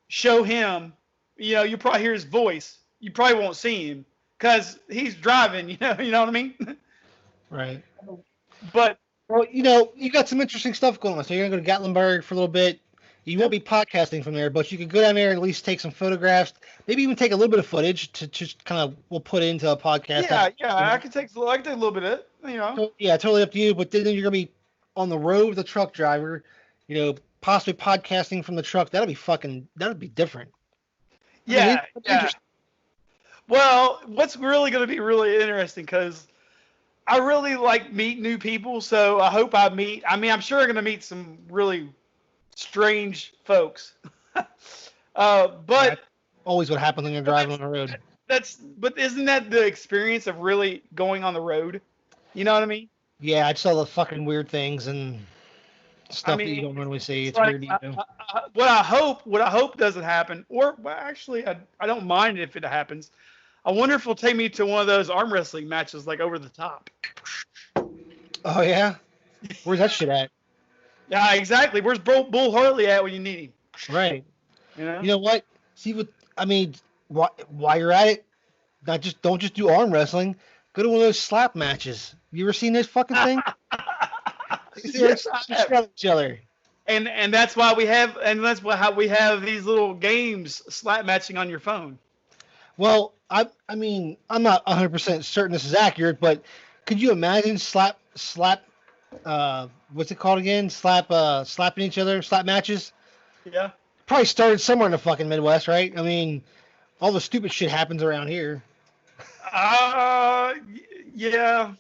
S1: show him. You know, you probably hear his voice. You probably won't see him because he's driving. You know what I mean.
S2: Right.
S1: But
S2: Well, you got some interesting stuff going on. So you're gonna go to Gatlinburg for a little bit. You won't be podcasting from there, but you could go down there and at least take some photographs. Maybe even take a little bit of footage to just kind of we'll put into a podcast.
S1: yeah, I can take a little bit of it.
S2: So, yeah, totally up to you. But then you're gonna be on the road with a truck driver. Possibly podcasting from the truck. That'll be different.
S1: Yeah, yeah. Well, what's really going to be really interesting because I really like meeting new people, so I hope I meet. I mean, I'm sure I'm going to meet some really strange folks. But
S2: that's always what happens when you're driving on the road.
S1: But isn't that the experience of really going on the road? You know what I mean?
S2: Yeah, I saw the fucking weird things and stuff that you don't normally see. It's weird.
S1: What I hope doesn't happen, or well, actually, I don't mind if it happens. I wonder if it'll take me to one of those arm wrestling matches, like over the top.
S2: Oh yeah, where's that shit at?
S1: Yeah, exactly. Where's Bull Hartley at when you need him?
S2: Right.
S1: You know.
S2: You know what? See what I mean? While you're at it, don't just do arm wrestling. Go to one of those slap matches. You ever seen this fucking thing?
S1: Yes,
S2: each other.
S1: And that's why how we have these little games slap matching on your phone.
S2: Well, I mean, I'm not 100% certain this is accurate, but could you imagine slap what's it called again? Slapping each other, slap matches?
S1: Yeah.
S2: Probably started somewhere in the fucking Midwest, right? I mean, all the stupid shit happens around here.
S1: Yeah.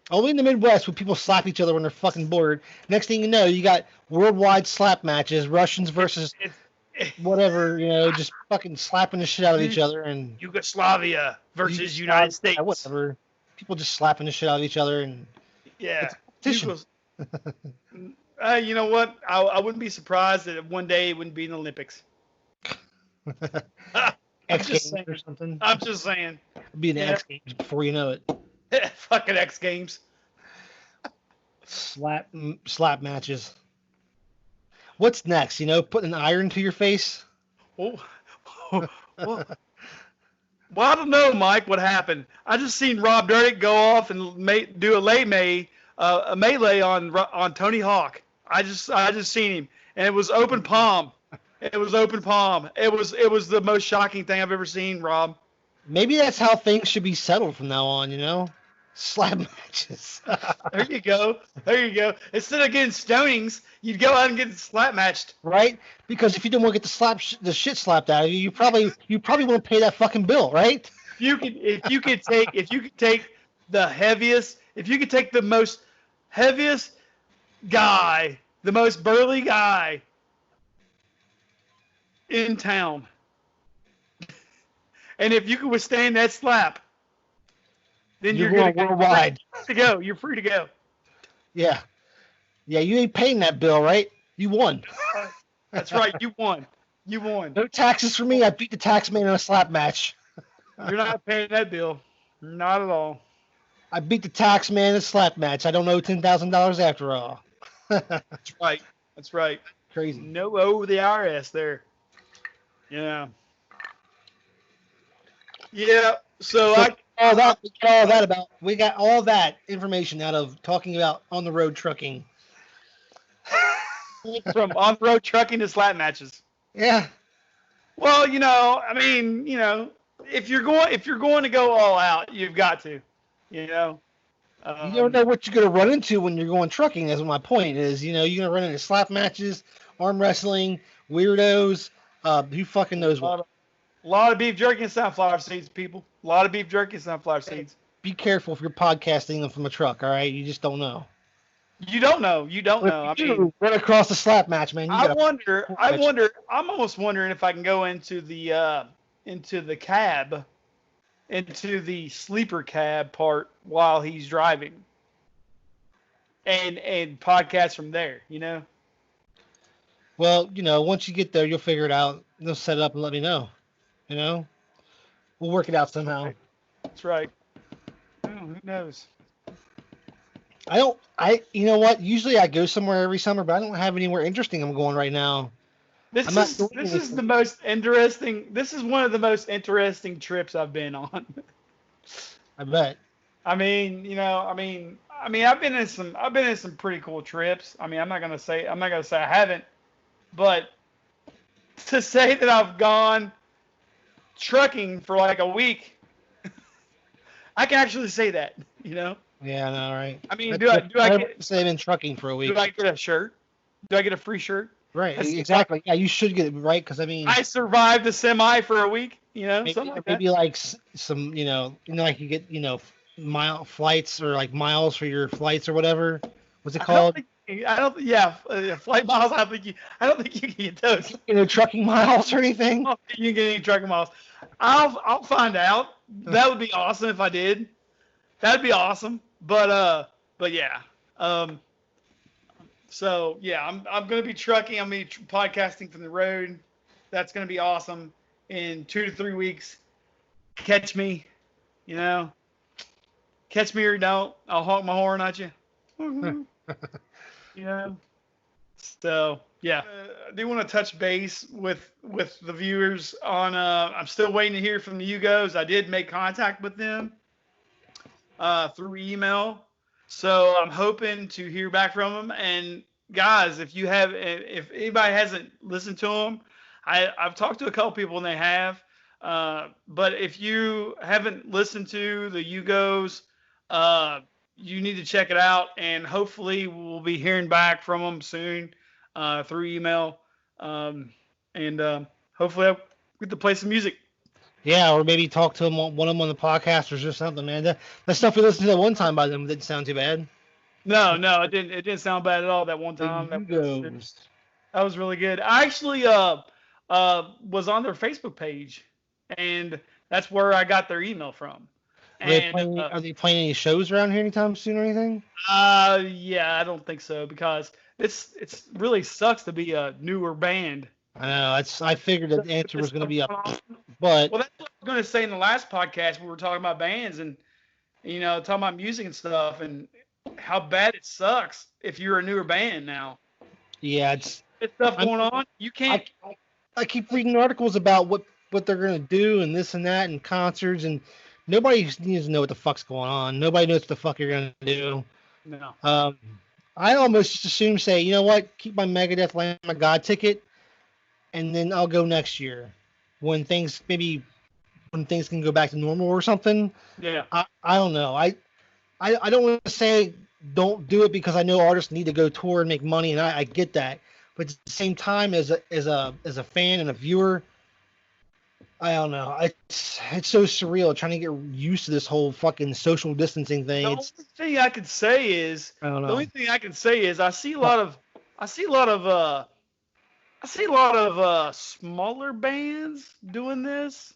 S2: Only in the Midwest would people slap each other when they're fucking bored. Next thing you know, you got worldwide slap matches, Russians versus whatever, just fucking slapping the shit out of each other. And
S1: Yugoslavia versus United States.
S2: Whatever. People just slapping the shit out of each other. And
S1: yeah.
S2: You
S1: know what? I wouldn't be surprised that one day it wouldn't be in the Olympics.
S2: X Games or something.
S1: I'm just saying.
S2: It'll be in the X Games before you know it.
S1: Fucking X Games.
S2: Slap matches. What's next? Putting an iron to your face?
S1: Well, I don't know, Mike. What happened? I just seen Rob Dyrdek go off and do a melee on Tony Hawk. I just seen him, and it was open palm. It was open palm. It was the most shocking thing I've ever seen, Rob.
S2: Maybe that's how things should be settled from now on, slap matches.
S1: There you go. Instead of getting stonings, you'd go out and get slap matched.
S2: Right? Because if you don't want to get the shit slapped out of you, you probably won't pay that fucking bill, right?
S1: If you could take the most heaviest guy, the most burly guy in town, and if you can withstand that slap, then you're going
S2: worldwide.
S1: You're free to go.
S2: Yeah. Yeah, you ain't paying that bill, right? You won.
S1: That's right. You won.
S2: No taxes for me. I beat the tax man in a slap match.
S1: You're not paying that bill. Not at all.
S2: I beat the tax man in a slap match. I don't owe $10,000 after all.
S1: That's right. That's right.
S2: Crazy.
S1: No owe the IRS there. Yeah. Yeah. So we got
S2: all that information out of talking about on the road trucking.
S1: From on the road trucking to slap matches.
S2: Yeah.
S1: Well, I mean, if you're going to go all out, you've got to,
S2: you don't know what you're going to run into when you're going trucking. That's what my point is. You're going to run into slap matches, arm wrestling, weirdos. Who fucking knows what?
S1: A lot of beef jerky and sunflower seeds, people. A lot of beef jerky and sunflower seeds.
S2: Be careful if you're podcasting them from a truck, all right? You just don't know.
S1: You don't know.
S2: I mean, run across the slap match, man.
S1: I'm almost wondering if I can go into the cab, into the sleeper cab part while he's driving, and podcast from there.
S2: Well, once you get there, you'll figure it out. They'll set it up and let me know. We'll work it out somehow.
S1: That's right. Oh, who knows?
S2: You know what? Usually I go somewhere every summer, but I don't have anywhere interesting I'm going right now. I'm not doing
S1: This is
S2: anything.
S1: the most interesting. This is one of the most interesting trips I've been on.
S2: I bet.
S1: I mean, I've been in some pretty cool trips. I mean, I'm not gonna say I haven't, but to say that I've gone trucking for like a week, I can actually say that. You know,
S2: Yeah, I know, right?
S1: I mean,
S2: I say I've been trucking for a week.
S1: do I get a shirt? Do I get a free shirt?
S2: Right, exactly. Yeah, you should get it right because I mean,
S1: I survived the semi for a week. You know, something like that.
S2: maybe like some, like you get, mile flights or like miles for your flights or whatever. What's it called?
S1: Yeah, flight miles. I don't think you can get those.
S2: Trucking miles or anything.
S1: I don't think you can get any trucking miles. I'll find out. That would be awesome if I did. That'd be awesome. But yeah. So yeah, I'm gonna be trucking. I'm gonna be podcasting from the road. That's gonna be awesome. In 2 to 3 weeks, catch me. Catch me or don't. I'll honk my horn at you. So yeah, I do want to touch base with the viewers on. I'm still waiting to hear from the Yugos. I did make contact with them through email, so I'm hoping to hear back from them. And guys, if anybody hasn't listened to them, I've talked to a couple people and they have. But if you haven't listened to the Yugos, you need to check it out, and hopefully we'll be hearing back from them soon through email, and hopefully I'll get to play some music.
S2: Yeah, or maybe talk to them, one of them on the podcast or something, man. That stuff we listened to that one time by them didn't sound too bad.
S1: No, it didn't. It didn't sound bad at all that one time. That was really good. I actually was on their Facebook page, and that's where I got their email from.
S2: Are they playing any shows around here anytime soon or anything?
S1: Yeah, I don't think so because it's really sucks to be a newer band.
S2: I know. I figured the answer was going to be up, but
S1: well, that's what I was going to say in the last podcast. We were talking about bands and talking about music and stuff and how bad it sucks if you're a newer band now.
S2: Yeah,
S1: it's stuff going on. You can't.
S2: I keep reading articles about what they're going to do and this and that and concerts and. Nobody needs to know what the fuck's going on. Nobody knows what the fuck you're gonna do.
S1: No.
S2: I almost just assume say, you know what, keep my Megadeth Lamb of God ticket, and then I'll go next year when things can go back to normal or something.
S1: Yeah.
S2: I don't know. I don't want to say don't do it because I know artists need to go tour and make money, and I get that. But at the same time, as a fan and a viewer. I don't know. It's so surreal trying to get used to this whole fucking social distancing thing.
S1: The only thing I can say is I see a lot of smaller bands doing this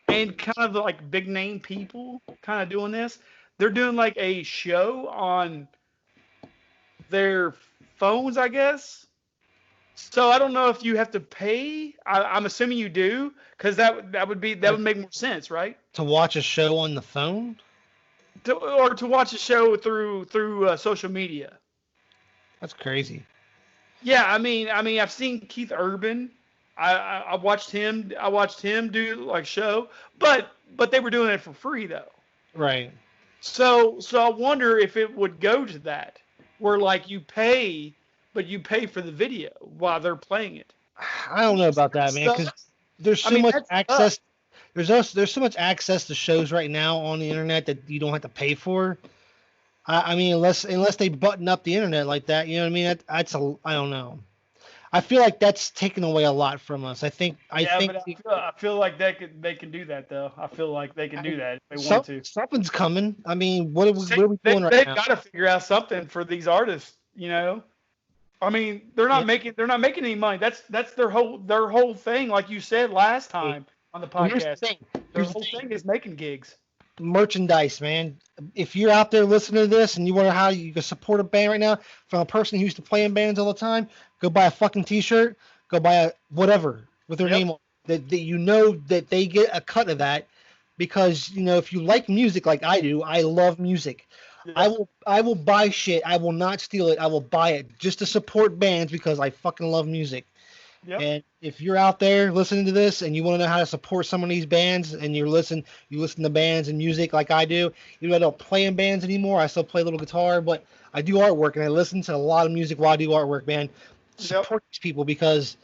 S1: and kind of like big name people kind of doing this. They're doing like a show on their phones, I guess. So I don't know if you have to pay. I'm assuming you do, because that would make more sense, right?
S2: To watch a show on the phone,
S1: or to watch a show through social media.
S2: That's crazy.
S1: Yeah, I mean, I've seen Keith Urban. I watched him do like show, but they were doing it for free though.
S2: Right.
S1: So I wonder if it would go to that, where like you pay. But you pay for the video while they're playing it.
S2: I don't know about that, man, because there's so much access. There's so much access to shows right now on the internet that you don't have to pay for. I mean, unless they button up the internet like that, you know what I mean? I don't know. I feel like that's taken away a lot from us. I
S1: feel like they can do that though. I feel like they can do that if they want to.
S2: Something's coming. I mean, what are we doing right now?
S1: They've got to figure out something for these artists, I mean, they're not making any money. That's their whole thing, like you said last time on the podcast. Their whole thing is making gigs.
S2: Merchandise, man. If you're out there listening to this and you wonder how you can support a band right now, from a person who used to play in bands all the time, go buy a fucking t-shirt, go buy a whatever with their name on that you know that they get a cut of that. because if you like music like I do, I love music.
S1: Yes.
S2: I will buy shit. I will not steal it. I will buy it just to support bands because I fucking love music.
S1: Yep.
S2: And if you're out there listening to this and you want to know how to support some of these bands and you listen to bands and music like I do, even though I don't play in bands anymore, I still play a little guitar, but I do artwork and I listen to a lot of music while I do artwork, man.
S1: Yep.
S2: Support these people because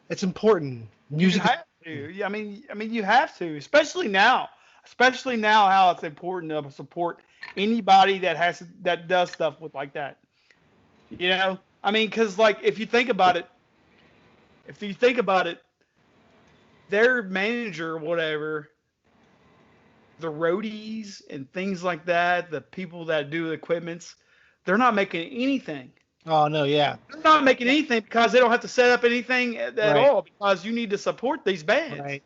S2: it's important.
S1: You
S2: Music
S1: have to. Yeah, I mean, you have to, especially now. Especially now, how it's important to support anybody that does stuff with like that. I mean, because like if you think about it, their manager, or whatever, the roadies and things like that, the people that do the equipments, they're not making anything.
S2: Oh no, yeah.
S1: They're not making anything because they don't have to set up anything at
S2: Right.
S1: all because you need to support these bands.
S2: Right.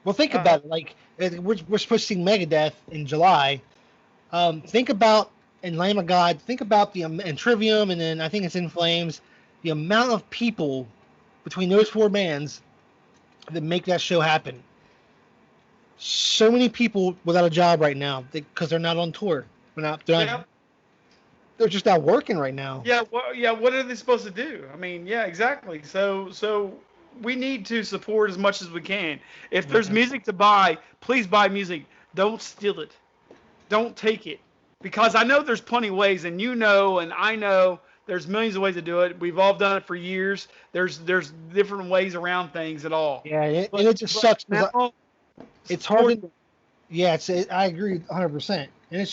S2: Well, think about it. Like we're supposed to see Megadeth in July. Think about in Lamb of God. Think about and Trivium, and then I think it's In Flames. The amount of people between those four bands that make that show happen. So many people without a job right now because they're not on tour. They're just not working right now.
S1: Yeah, well, yeah. What are they supposed to do? I mean, yeah, exactly. So we need to support as much as we can. If there's music to buy, please buy music. Don't steal it. Don't take it, because I know there's plenty of ways, and and I know there's millions of ways to do it. We've all done it for years. There's different ways around things at all.
S2: Yeah, and it just sucks.
S1: Now,
S2: it's hard to. Yeah, I agree 100%. And it's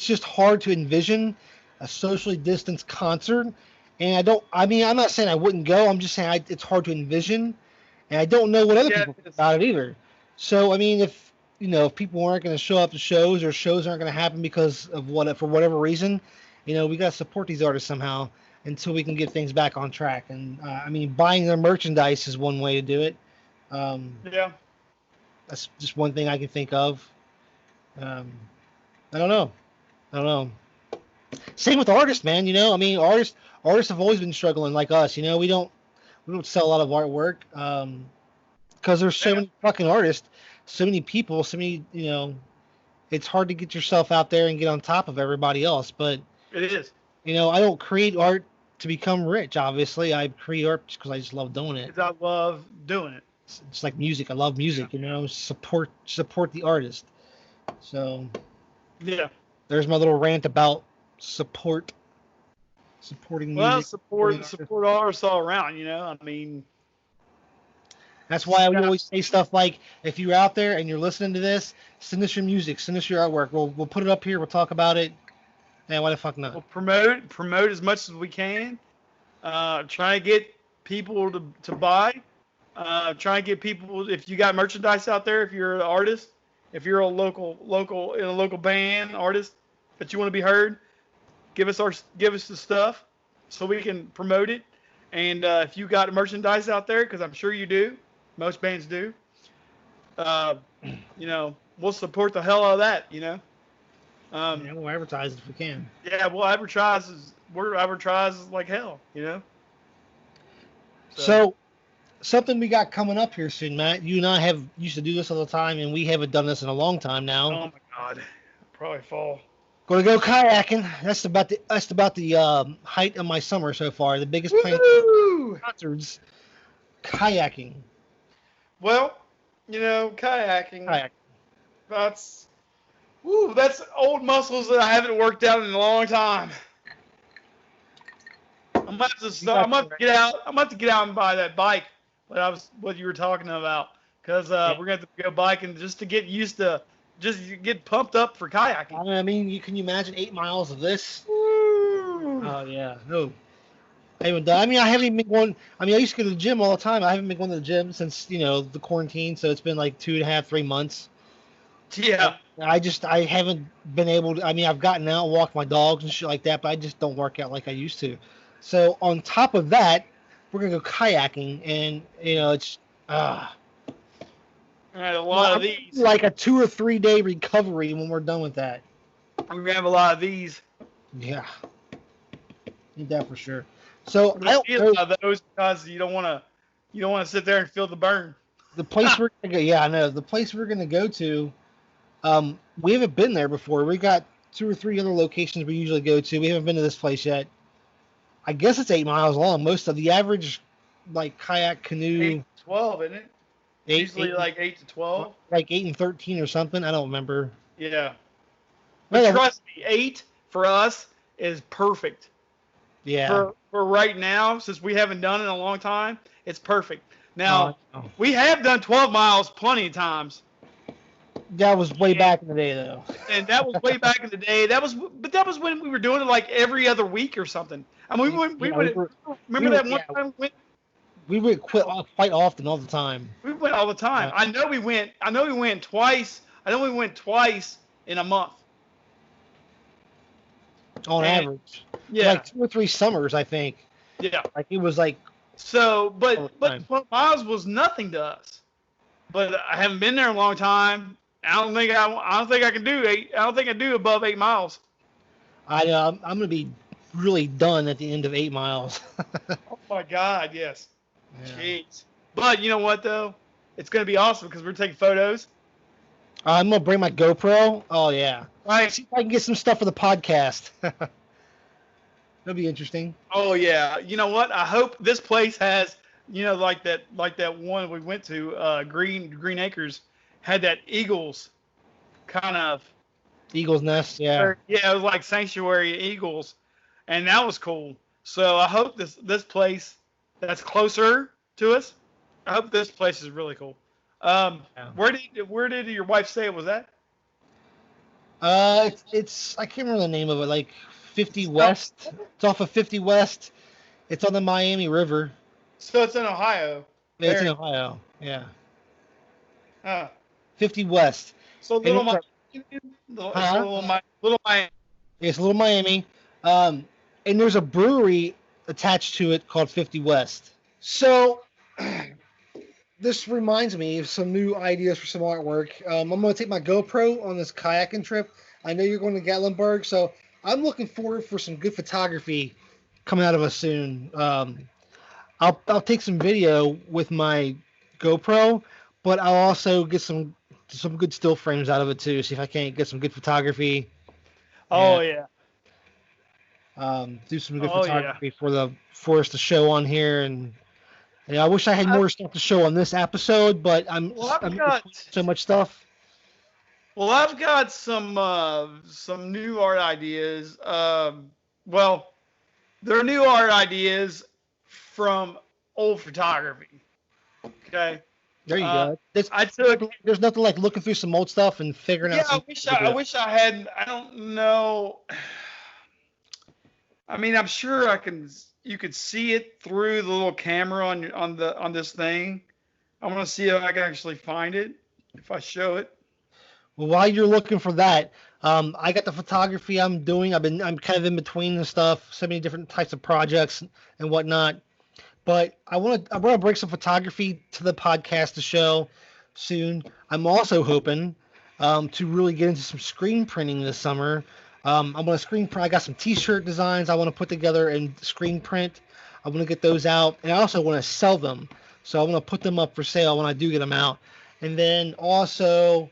S2: just hard to envision a socially distanced concert. And I'm not saying I wouldn't go. I'm just saying it's hard to envision. And I don't know what other people think about it either. So, I mean, if people aren't going to show up to shows or shows aren't going to happen because of for whatever reason, we got to support these artists somehow until we can get things back on track. And, buying their merchandise is one way to do it.
S1: Yeah.
S2: That's just one thing I can think of. I don't know. Same with artists, man. Artists have always been struggling like us. We don't sell a lot of artwork because there's so many fucking artists, so many people, so many. It's hard to get yourself out there and get on top of everybody else. But
S1: it is.
S2: I don't create art to become rich. Obviously, I create art just because I just love doing it.
S1: I love doing it.
S2: It's like music. I love music. Support the artist. So,
S1: yeah.
S2: There's my little rant about supporting music.
S1: Well, support artists all around.
S2: That's why we always say stuff like, if you're out there and you're listening to this, send us your music, send us your artwork. We'll put it up here. We'll talk about it. Man, why the fuck not?
S1: We'll promote as much as we can. Try and get people to buy. Try and get people, if you got merchandise out there, if you're an artist, if you're a local in a local band artist that you want to be heard, give us the stuff so we can promote it. And if you got merchandise out there, because I'm sure you do, most bands do, we'll support the hell out of that.
S2: We'll advertise if we can.
S1: Yeah, we'll advertise. We're advertising like hell.
S2: So something we got coming up here soon, Matt. You and I used to do this all the time, and we haven't done this in a long time now.
S1: Oh my God, I'll probably fall.
S2: Going to go kayaking. That's about the height of my summer so far. The biggest plan concerts, kayaking.
S1: Well, kayaking. That's old muscles that I haven't worked out in a long time. I'm about to get out. I'm about to get out and buy that bike. What you were talking about, because we're gonna have to go biking just to get used to, just get pumped up for kayaking.
S2: I mean, can you imagine 8 miles of this? Oh yeah, no. I haven't done. I haven't even been going. I used to go to the gym all the time. I haven't been going to the gym since the quarantine, so it's been like 2.5, 3 months.
S1: Yeah.
S2: I haven't been able to. I've gotten out, walked my dogs and shit like that, but I just don't work out like I used to. So on top of that, we're gonna go kayaking, and it's
S1: All right, a lot of these.
S2: Like a 2 or 3 day recovery when we're done with that.
S1: We're gonna have a lot of these.
S2: Yeah, need that for sure. So
S1: I don't know those because you don't want to sit there and feel the burn.
S2: The place we're gonna go, yeah, I know. The place we're gonna go to, We haven't been there before. We got 2 or 3 other locations we usually go to. We haven't been to this place yet. I guess it's 8 miles long. Most of the average, like kayak
S1: 8
S2: canoe,
S1: to 12, isn't it? It's
S2: eight,
S1: usually
S2: eight,
S1: like 8 to 12.
S2: like 8 and 13 or something. I don't remember.
S1: Yeah. But
S2: Well,
S1: trust me, 8 for us is perfect.
S2: yeah.
S1: For right now, since we haven't done it in a long time, it's perfect. Now,
S2: Oh.
S1: we have done 12 miles plenty of times.
S2: That was way back in the day, though.
S1: And that was way back in the day. But that was when we were doing it like every other week or something. I mean, remember that one time
S2: we would quit quite often, all the time.
S1: we went all the time. I know we went twice. I know we went twice in a month.
S2: On average.
S1: Yeah.
S2: Like 2 or 3 summers, I think.
S1: Yeah.
S2: Like it was like.
S1: So, but 12 miles was nothing to us. But I haven't been there in a long time. I don't think I can do 8. I don't think I do above 8 miles.
S2: I'm gonna be really done at the end of 8 miles.
S1: Oh my God, yes.
S2: Yeah.
S1: Jeez. But you know what though? It's gonna be awesome because we're taking photos.
S2: I'm gonna bring my GoPro. Oh yeah.
S1: Right.
S2: See if I can get some stuff for the podcast. That'll be interesting.
S1: Oh yeah. You know what? I hope this place has, like that one we went to, Green Acres, had that Eagles kind of
S2: Eagle's nest, yeah.
S1: Yeah, it was like sanctuary eagles, and that was cool. So I hope this place that's closer to us. I hope this place is really cool.
S2: Yeah.
S1: Where did your wife say it was at?
S2: It's I can't remember the name of it. Like 50 West. It's off of 50 West. It's on the Miami River.
S1: So it's in Ohio.
S2: Yeah, it's in Ohio. Yeah. 50 West.
S1: So Little Miami. Little Miami.
S2: It's Little Miami. And there's a brewery attached to it called 50 West. So this reminds me of some new ideas for some artwork. I'm going to take my GoPro on this kayaking trip. I know you're going to Gatlinburg, so I'm looking forward for some good photography coming out of us soon. I'll take some video with my GoPro, but I'll also get some good still frames out of it too. See if I can't get some good photography.
S1: Oh yeah.
S2: Do some good photography for us to show on here, and I wish I had more stuff to show on this episode, but I'm so much stuff.
S1: Well, I've got some new art ideas. Well, they're new art ideas from old photography. Okay.
S2: There you go. There's nothing like looking through some old stuff and figuring out.
S1: I wish I had. I don't know. I mean, I'm sure you could see it through the little camera on this thing. I'm gonna see if I can actually find it if I show it.
S2: Well, while you're looking for that, I got the photography I'm doing. I'm kind of in between and stuff. So many different types of projects and whatnot. But I want to bring some photography to the podcast to show soon. I'm also hoping to really get into some screen printing this summer. I'm going to screen print. I got some T-shirt designs I want to put together and screen print. I want to get those out, and I also want to sell them. So I want to put them up for sale when I do get them out. And then also,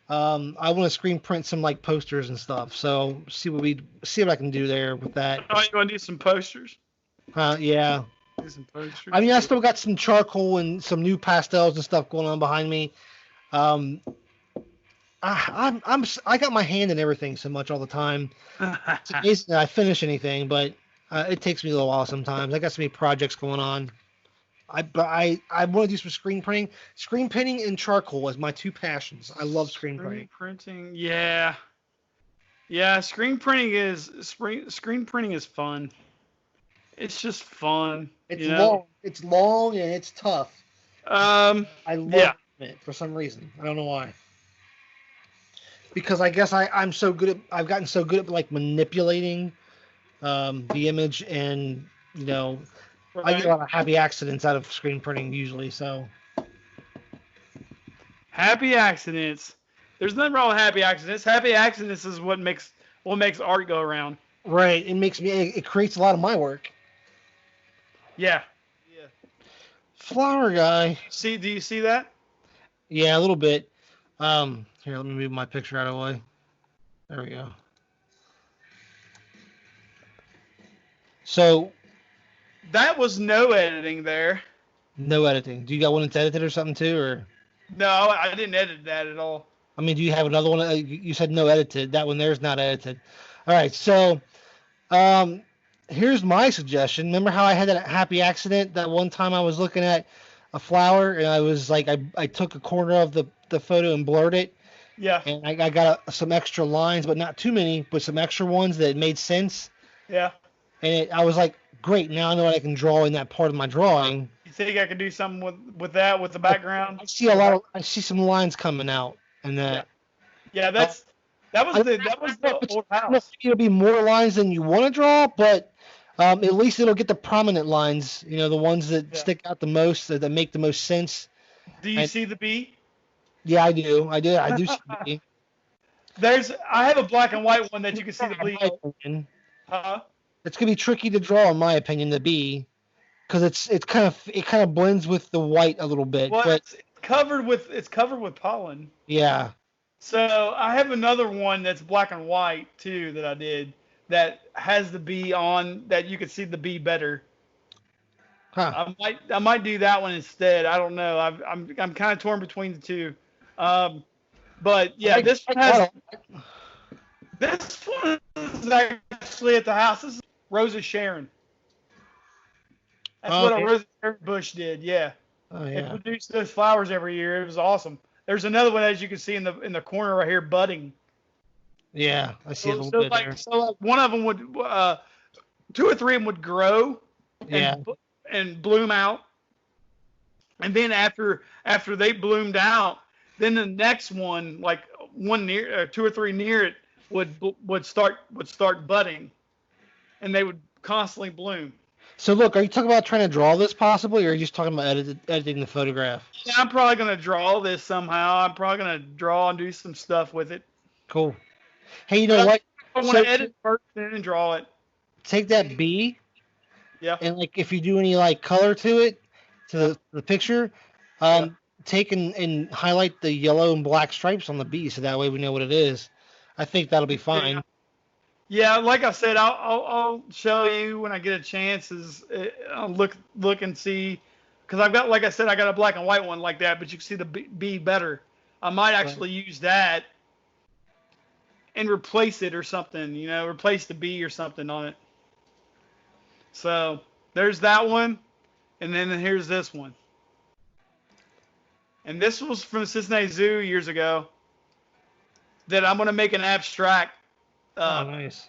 S2: I want to screen print some like posters and stuff. So see what I can do there with that.
S1: Oh, you want to do some posters?
S2: Yeah.
S1: Some posters.
S2: I mean, I still got some charcoal and some new pastels and stuff going on behind me. I got my hand in everything so much all the time. It's amazing that I finish anything, but it takes me a little while sometimes. I got so many projects going on. I want to do some screen printing. Screen printing and charcoal is my two passions. I love screen printing.
S1: Screen printing, yeah. Yeah, screen printing is fun. It's just fun.
S2: It's long. It's long and it's tough. I love it for some reason. I don't know why. Because I guess I've gotten so good at like manipulating the image, and I get a lot of happy accidents out of screen printing usually. So
S1: happy accidents. There's nothing wrong with happy accidents. Happy accidents is what makes art go around.
S2: Right. It creates a lot of my work.
S1: Yeah.
S2: Flower guy.
S1: Do you see that?
S2: Yeah, a little bit. Here, let me move my picture out of the way. There we go. So
S1: That was no editing there.
S2: no editing. Do you got one that's edited or something too, or?
S1: No, I didn't edit that at all.
S2: I mean, do you have another one? You said no edited. That one there's not edited. All right, so um, here's my suggestion. Remember how I had that happy accident that one time I was looking at a flower and I was like, I took a corner of the photo and blurred it,
S1: Yeah,
S2: and I got some extra lines, but not too many, but some extra ones that made sense.
S1: yeah.
S2: And I was like, great, now I know what I can draw in that part of my drawing.
S1: You think I could do something with that with the background?
S2: I see some lines coming out, and
S1: Yeah,
S2: that.
S1: yeah.
S2: Uh,
S1: That was
S2: I
S1: the old
S2: don't know if
S1: house.
S2: it'll be more lines than you want to draw, but at least it'll get the prominent lines, the ones that
S1: Yeah.
S2: stick out the most, that make the most sense.
S1: Do you
S2: And
S1: see the bee?
S2: yeah, I do see the
S1: I have a black and white one that you can see the
S2: in
S1: bee.
S2: my opinion.
S1: Huh?
S2: It's gonna be tricky to draw, in my opinion, the bee, because it kind of blends with the white a little bit.
S1: Well,
S2: But
S1: it's covered with pollen.
S2: yeah,
S1: So I have another one that's black and white too that I did that has the bee on that you can see the bee better.
S2: huh?
S1: I might do that one instead. I don't know. I'm kind of torn between the two. Um, but yeah, this one is actually at the house. This is Rosa Sharon. That's
S2: Oh,
S1: what a
S2: okay.
S1: Rosa Sharon bush did. Yeah,
S2: Oh
S1: it
S2: yeah,
S1: produced those flowers every year. It was awesome. There's another one as you can see in the corner right here, budding.
S2: yeah. I see a
S1: So,
S2: little
S1: so
S2: bit
S1: like
S2: there.
S1: so like one of them would two or three of them would grow
S2: Yeah.
S1: and bloom out, and then after they bloomed out, then the next one like one near two or three near it would start budding, and they would constantly bloom.
S2: So look, are you talking about trying to draw this possibly, or are you just talking about editing the photograph?
S1: Yeah, I'm probably gonna draw this somehow. I'm probably gonna draw and do some stuff with it.
S2: Cool. Hey, you know
S1: But
S2: what?
S1: I want
S2: So
S1: to edit first and then draw it.
S2: take that bee
S1: Yeah,
S2: and like if you do any like color to it, to
S1: yeah,
S2: the picture,
S1: yeah.
S2: take and highlight the yellow and black stripes on the bee, so that way we know what it is. I think that'll be
S1: Yeah.
S2: fine.
S1: Yeah, like I said, I'll show you when I get a chance. I'll look and see, because I've got, like I said, I got a black and white one like that, but you can see the bee better. I might
S2: Right.
S1: actually use that and replace it or something, replace the bee or something on it. So there's that one, and then here's this one, and this was from the Cincinnati Zoo years ago. That I'm gonna make an abstract
S2: Oh,
S1: uh,
S2: nice.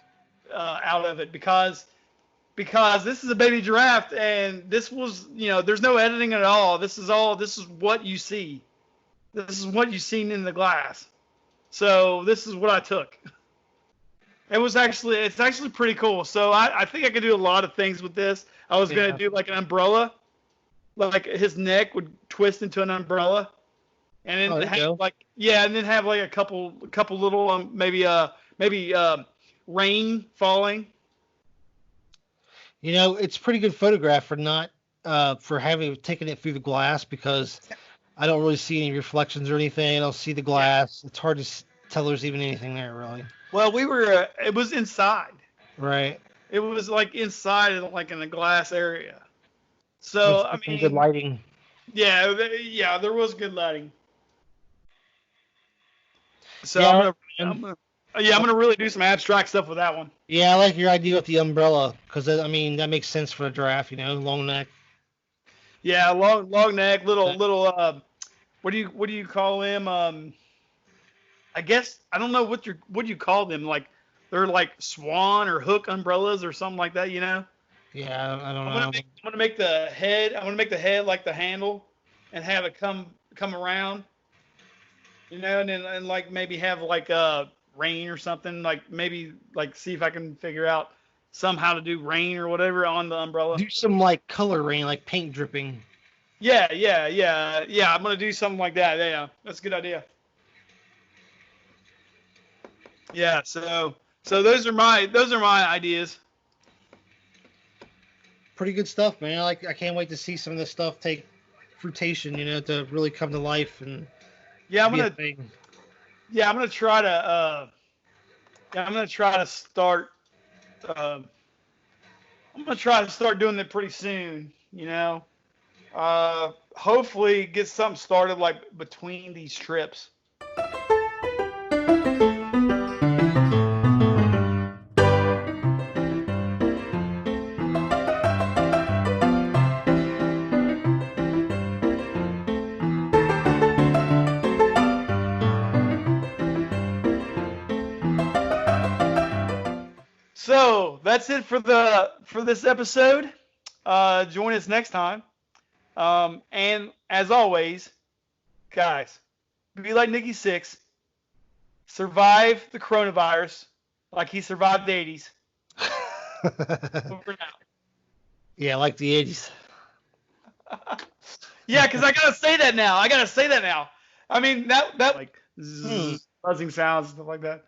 S1: out of it because this is a baby giraffe and this was there's no editing at all. This is what you see. This is what you've seen in the glass. So this is what I took. It's actually pretty cool. So I think I could do a lot of things with this. I was gonna
S2: Yeah.
S1: do like an umbrella, like his neck would twist into an umbrella, and
S2: Oh,
S1: then
S2: there you
S1: have
S2: go.
S1: like and then have like a couple little maybe rain falling.
S2: It's a pretty good photograph for not for having taken it through the glass, because I don't really see any reflections or anything. I don't see the
S1: Yeah.
S2: glass. It's hard to tell there's even anything there, really.
S1: Well, it was inside.
S2: Right.
S1: It was like inside, like in a glass area.
S2: With
S1: So I
S2: some good
S1: mean,
S2: lighting.
S1: yeah, yeah, there was good lighting. So
S2: Yeah,
S1: I'm
S2: man.
S1: gonna, yeah, I'm gonna really do some abstract stuff with that one.
S2: Yeah, I like your idea with the umbrella, because I mean that makes sense for a giraffe. Long neck.
S1: Yeah, long neck, little what do you call them? I guess I don't know what do you call them? Like they're like swan or hook umbrellas or something like that.
S2: Yeah, I don't know.
S1: I'm gonna make the head. I'm gonna make the head like the handle, and have it come around. And then and like maybe have like rain or something. Like maybe like see if I can figure out somehow to do rain or whatever on the umbrella.
S2: Do some like color rain, like paint dripping.
S1: Yeah, yeah, yeah, yeah. I'm gonna do something like that. Yeah, that's a good idea. Yeah. So those are my ideas.
S2: Pretty good stuff, man. I can't wait to see some of this stuff take fruition. To really come to life, and
S1: Yeah,
S2: be a thing.
S1: I'm gonna try to I'm gonna try to start I'm gonna try to start doing it pretty soon, you know. Hopefully get something started like between these trips. So that's it for this episode. Join us next time. And as always, guys, be like Nikki Six. Survive the coronavirus like he survived the 80s. Over now.
S2: Yeah, like the 80s.
S1: Yeah, because I gotta say that now. I mean that like buzzing sounds, stuff like that.